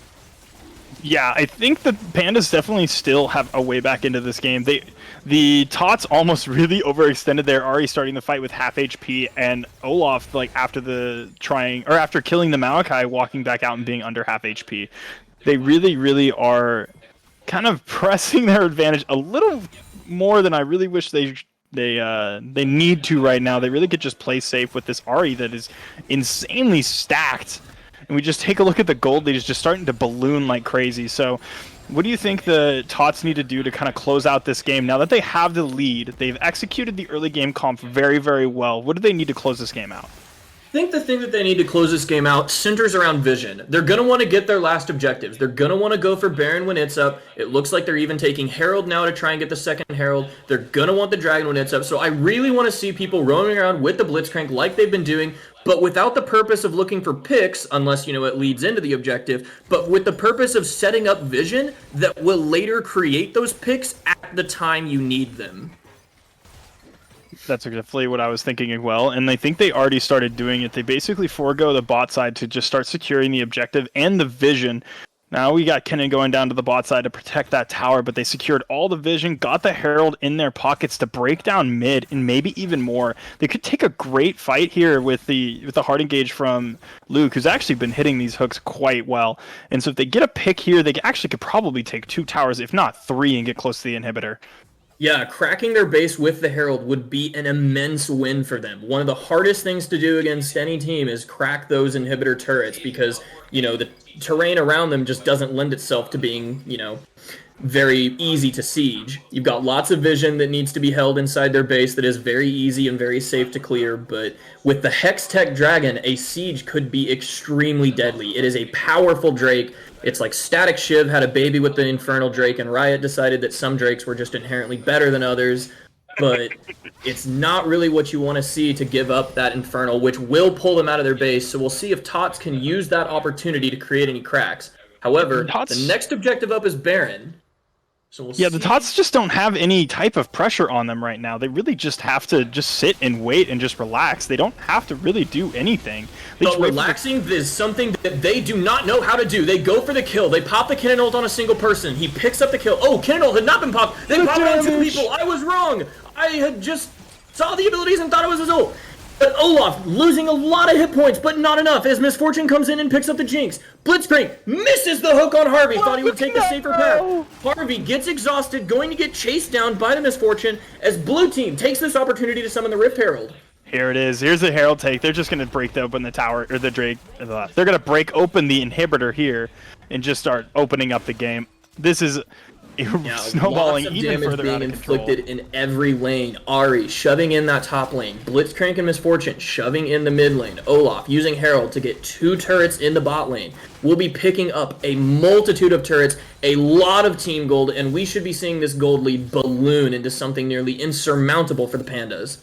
Yeah, I think the Pandas definitely still have a way back into this game. The Tots almost really overextended there, already starting the fight with half HP, and Olaf, like after killing the Maokai, walking back out and being under half HP. They really are kind of pressing their advantage a little more than I really wish they need to right now. They really could just play safe with this Ahri that is insanely stacked. And we just take a look at the gold lead is just starting to balloon like crazy. So what do you think the Tots need to do to kind of close out this game? Now that they have the lead, they've executed the early game comp very well. What do they need to close this game out? I think the thing that they need to close this game out centers around vision. They're going to want to get their last objectives. They're going to want to go for Baron when it's up. It looks like they're even taking Herald now to try and get the second Herald. They're going to want the Dragon when it's up. So I really want to see people roaming around with the Blitzcrank like they've been doing, but without the purpose of looking for picks, unless, it leads into the objective, but with the purpose of setting up vision that will later create those picks at the time you need them. That's definitely what I was thinking as well, and I think they already started doing it. They basically forego the bot side to just start securing the objective and the vision. Now we got Kennen going down to the bot side to protect that tower, but they secured all the vision, got the Herald in their pockets to break down mid, and maybe even more. They could take a great fight here with the hard engage from Luke, who's actually been hitting these hooks quite well. And so if they get a pick here, they actually could probably take 2 towers, if not 3, and get close to the inhibitor. Yeah, cracking their base with the Herald would be an immense win for them. One of the hardest things to do against any team is crack those inhibitor turrets because, the terrain around them just doesn't lend itself to being, very easy to siege. You've got lots of vision that needs to be held inside their base that is very easy and very safe to clear, but with the Hex Tech Dragon, a siege could be extremely deadly. It is a powerful Drake. It's like Static Shiv had a baby with the Infernal Drake, and Riot decided that some Drakes were just inherently better than others, but it's not really what you want to see to give up that Infernal, which will pull them out of their base, so we'll see if Tots can use that opportunity to create any cracks. However, the next objective up is Baron. So we'll see. The Tots just don't have any type of pressure on them right now. They really just have to just sit and wait and just relax. They don't have to really do anything. But relaxing is something that they do not know how to do. They go for the kill. They pop the Kennen ult on a single person. He picks up the kill. Oh, Kennen ult had not been popped. They popped it on 2 people. I was wrong. I had just saw the abilities and thought it was his ult. But Olaf losing a lot of hit points, but not enough as Misfortune comes in and picks up the Jinx. Blitzcrank misses the hook on Harvey, thought he would take the safer path. Harvey gets exhausted, going to get chased down by the Misfortune as Blue Team takes this opportunity to summon the Rift Herald. Here it is. Here's the Herald take. They're just going to break open the tower, or the Drake. They're going to break open the inhibitor here and just start opening up the game. This is snowballing even further being out of inflicted control. in every lane. Ari shoving in that top lane. Blitzcrank and Misfortune shoving in the mid lane. Olaf using Herald to get 2 turrets in the bot lane. We'll be picking up a multitude of turrets, a lot of team gold, and we should be seeing this gold lead balloon into something nearly insurmountable for the Pandas.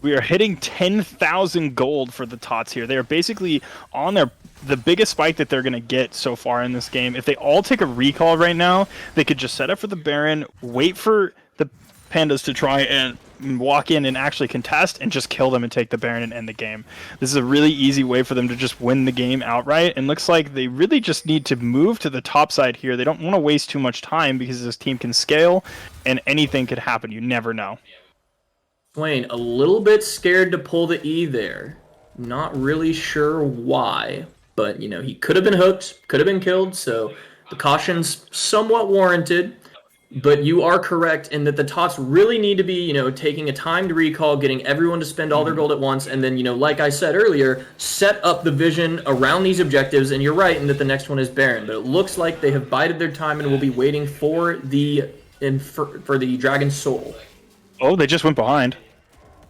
We are hitting 10,000 gold for the Tots here. They are basically on the biggest spike that they're going to get so far in this game. If they all take a recall right now, they could just set up for the Baron, wait for the Pandas to try and walk in and actually contest, and just kill them and take the Baron and end the game. This is a really easy way for them to just win the game outright, and looks like they really just need to move to the top side here. They don't want to waste too much time because this team can scale, and anything could happen. You never know. Swain, a little bit scared to pull the E there. Not really sure why, but, you know, he could have been hooked, could have been killed, so the caution's somewhat warranted. But you are correct in that the Tots really need to be, you know, taking a timed recall, getting everyone to spend all their gold at once, and then, you know, like I said earlier, set up the vision around these objectives. And you're right in that the next one is Baron, but it looks like they have bided their time and will be waiting for the Dragon's Soul. Oh, they just went behind.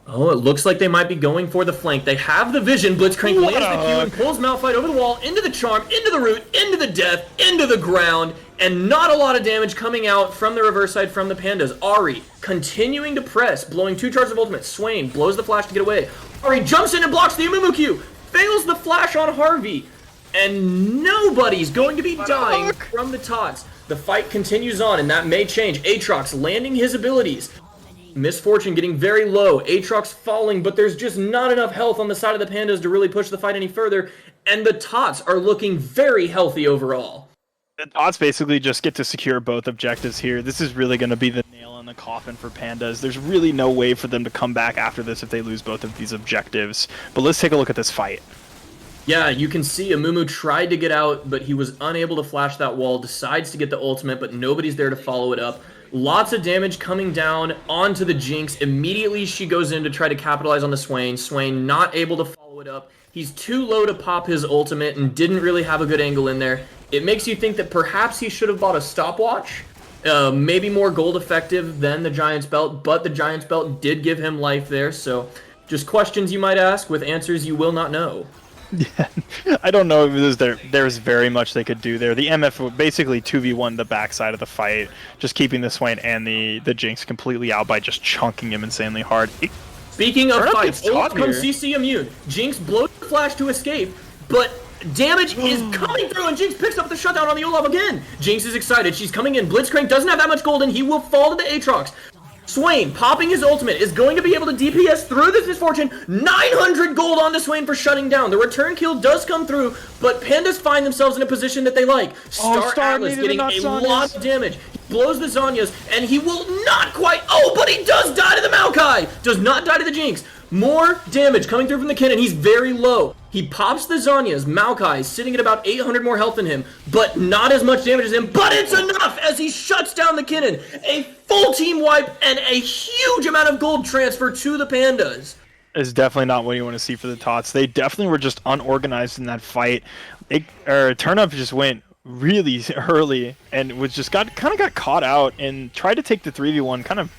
Oh, it looks like they might be going for the flank. They have the vision. Blitzcrank lands the Q and pulls Malphite over the wall, into the charm, into the root, into the death, into the ground, and not a lot of damage coming out from the reverse side from the Pandas. Ari continuing to press, blowing 2 charges of ultimate. Swain blows the flash to get away. Ari jumps in and blocks the Amumu Q, fails the flash on Harvey, and nobody's going to be dying from the Tots. The fight continues on, and that may change. Aatrox landing his abilities. Misfortune getting very low, Aatrox falling, but there's just not enough health on the side of the Pandas to really push the fight any further, and the Tots are looking very healthy overall. The Tots basically just get to secure both objectives here. This is really going to be the nail in the coffin for Pandas. There's really no way for them to come back after this if they lose both of these objectives. But let's take a look at this fight. Yeah, you can see Amumu tried to get out, but he was unable to flash that wall, decides to get the ultimate, but nobody's there to follow it up. Lots of damage coming down onto the Jinx. Immediately she goes in to try to capitalize on the Swain. Swain not able to follow it up. He's too low to pop his ultimate and didn't really have a good angle in there. It makes you think that perhaps he should have bought a stopwatch. Maybe more gold effective than the Giant's Belt, but the Giant's Belt did give him life there. So just questions you might ask with answers you will not know. Yeah, I don't know if there's very much they could do there. The MF basically 2v1 the backside of the fight, just keeping the Swain and the Jinx completely out by just chunking him insanely hard. Speaking of fights, Olaf comes CC immune. Jinx blows the flash to escape, but damage is coming through, and Jinx picks up the shutdown on the Olaf again. Jinx is excited. She's coming in. Blitzcrank doesn't have that much gold, and he will fall to the Aatrox. Swain, popping his ultimate, is going to be able to DPS through this Misfortune. 900 gold onto Swain for shutting down. The return kill does come through, but Pandas find themselves in a position that they like. Star Atlas getting a lot of damage. He blows the Zhonya's, and he will not quite... Oh, but he does die to the Maokai! Does not die to the Jinx. More damage coming through from the Kinnan. He's very low. He pops the Zhonya's. Maokai is sitting at about 800 more health than him, but not as much damage as him. But it's enough as he shuts down the Kinnan. A full team wipe and a huge amount of gold transfer to the Pandas. Is definitely not what you want to see for the Tots. They definitely were just unorganized in that fight. Turnips just went really early and was just kind of got caught out and tried to take the 3v1, kind of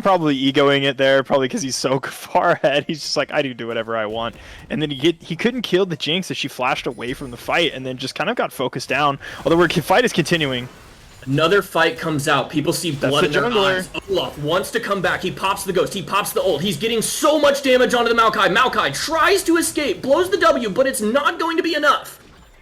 probably egoing it there, probably because he's so far ahead. He's just like, I do whatever I want. And then he couldn't kill the Jinx as she flashed away from the fight, and then just kind of got focused down. Although the fight is continuing. Another fight comes out. People see blood in their eyes. Olaf wants to come back. He pops the Ghost. He pops the ult. He's getting so much damage onto the Maokai. Maokai tries to escape, blows the W, but it's not going to be enough.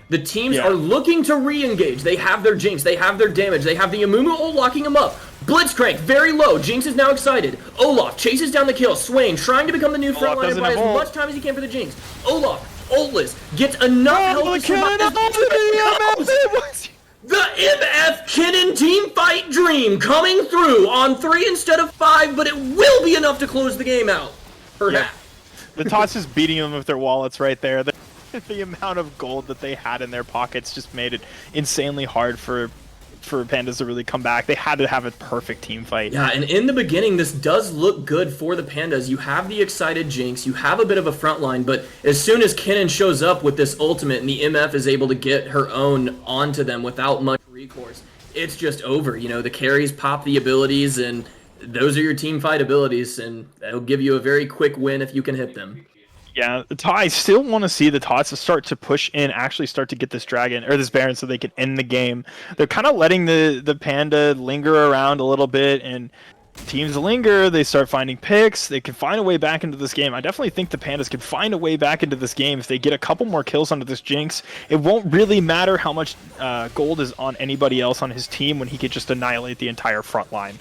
The teams are looking to re-engage. They have their Jinx. They have their damage. They have the Amumu ult locking him up. Blitzcrank, very low. Jinx is now excited. Olaf chases down the kill. Swain trying to become the new frontliner by as much time as he can for the Jinx. Olaf, ultless, gets enough health to survive. The MF Kinnan team fight dream coming through on 3 instead of 5, but it will be enough to close the game out. Perhaps. The Tots is beating them with their wallets right there. The amount of gold that they had in their pockets just made it insanely hard for Pandas to really come back. They had to have a perfect team fight. Yeah, and in the beginning, this does look good for the Pandas. You have the excited Jinx, you have a bit of a front line, but as soon as Kennen shows up with this ultimate and the MF is able to get her own onto them without much recourse, it's just over. You know, the carries pop the abilities, and those are your team fight abilities, and that'll give you a very quick win if you can hit them. Yeah, I still want to see the Tots to start to push in, actually start to get this dragon or this Baron so they can end the game. They're kind of letting the Panda linger around a little bit, and teams linger. They start finding picks. They can find a way back into this game. I definitely think the Pandas can find a way back into this game if they get a couple more kills onto this Jinx. It won't really matter how much gold is on anybody else on his team when he could just annihilate the entire front line.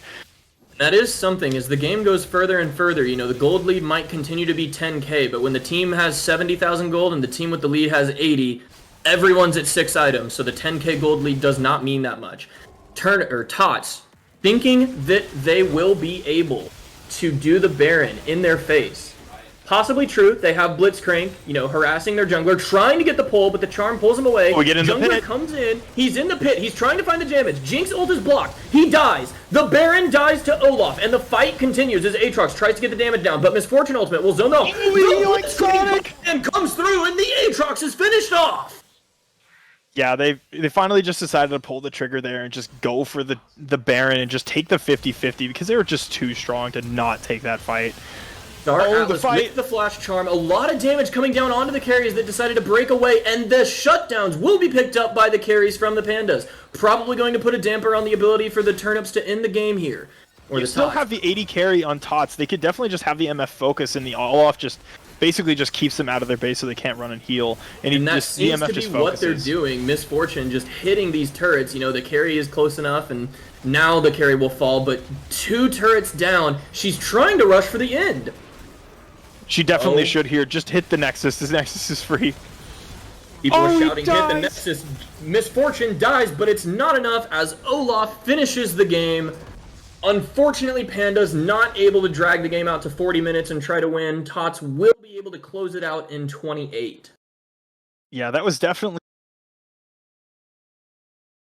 That is something. As the game goes further and further, you know, the gold lead might continue to be 10k, but when the team has 70,000 gold and the team with the lead has 80, everyone's at 6 items, so the 10k gold lead does not mean that much. Tots, thinking that they will be able to do the Baron in their face. Possibly true. They have Blitzcrank, you know, harassing their jungler, trying to get the pull, but the charm pulls him away. We get in the Jungler pit. comes in. He's in the pit. He's trying to find the damage. Jinx ult is blocked. He dies. The Baron dies to Olaf, and the fight continues as Aatrox tries to get the damage down, but Misfortune ultimate will zone off. Like Sonic! And comes through, and the Aatrox is finished off. Yeah, they finally just decided to pull the trigger there and just go for the Baron and just take the 50-50 because they were just too strong to not take that fight. Dark Atlas the fight. with the flash charm, a lot of damage coming down onto the carries that decided to break away, and the shutdowns will be picked up by the carries from the Pandas. Probably going to put a damper on the ability for the Turnips to end the game here. Or You the still Tots. have the 80 carry on Tots. They could definitely just have the MF focus, and the Olaf just basically just keeps them out of their base so they can't run and heal. And that just, the seems MF to be just what they're focuses. doing. Misfortune just hitting these turrets. You know, the carry is close enough, and now the carry will fall, but 2 turrets down. She's trying to rush for the end. She definitely Oh. should here. Just hit the Nexus. This Nexus is free. People Oh, are he shouting, hit the dies. Nexus. Misfortune dies, but it's not enough as Olaf finishes the game. Unfortunately, Panda's not able to drag the game out to 40 minutes and try to win. Tots will be able to close it out in 28. Yeah, that was definitely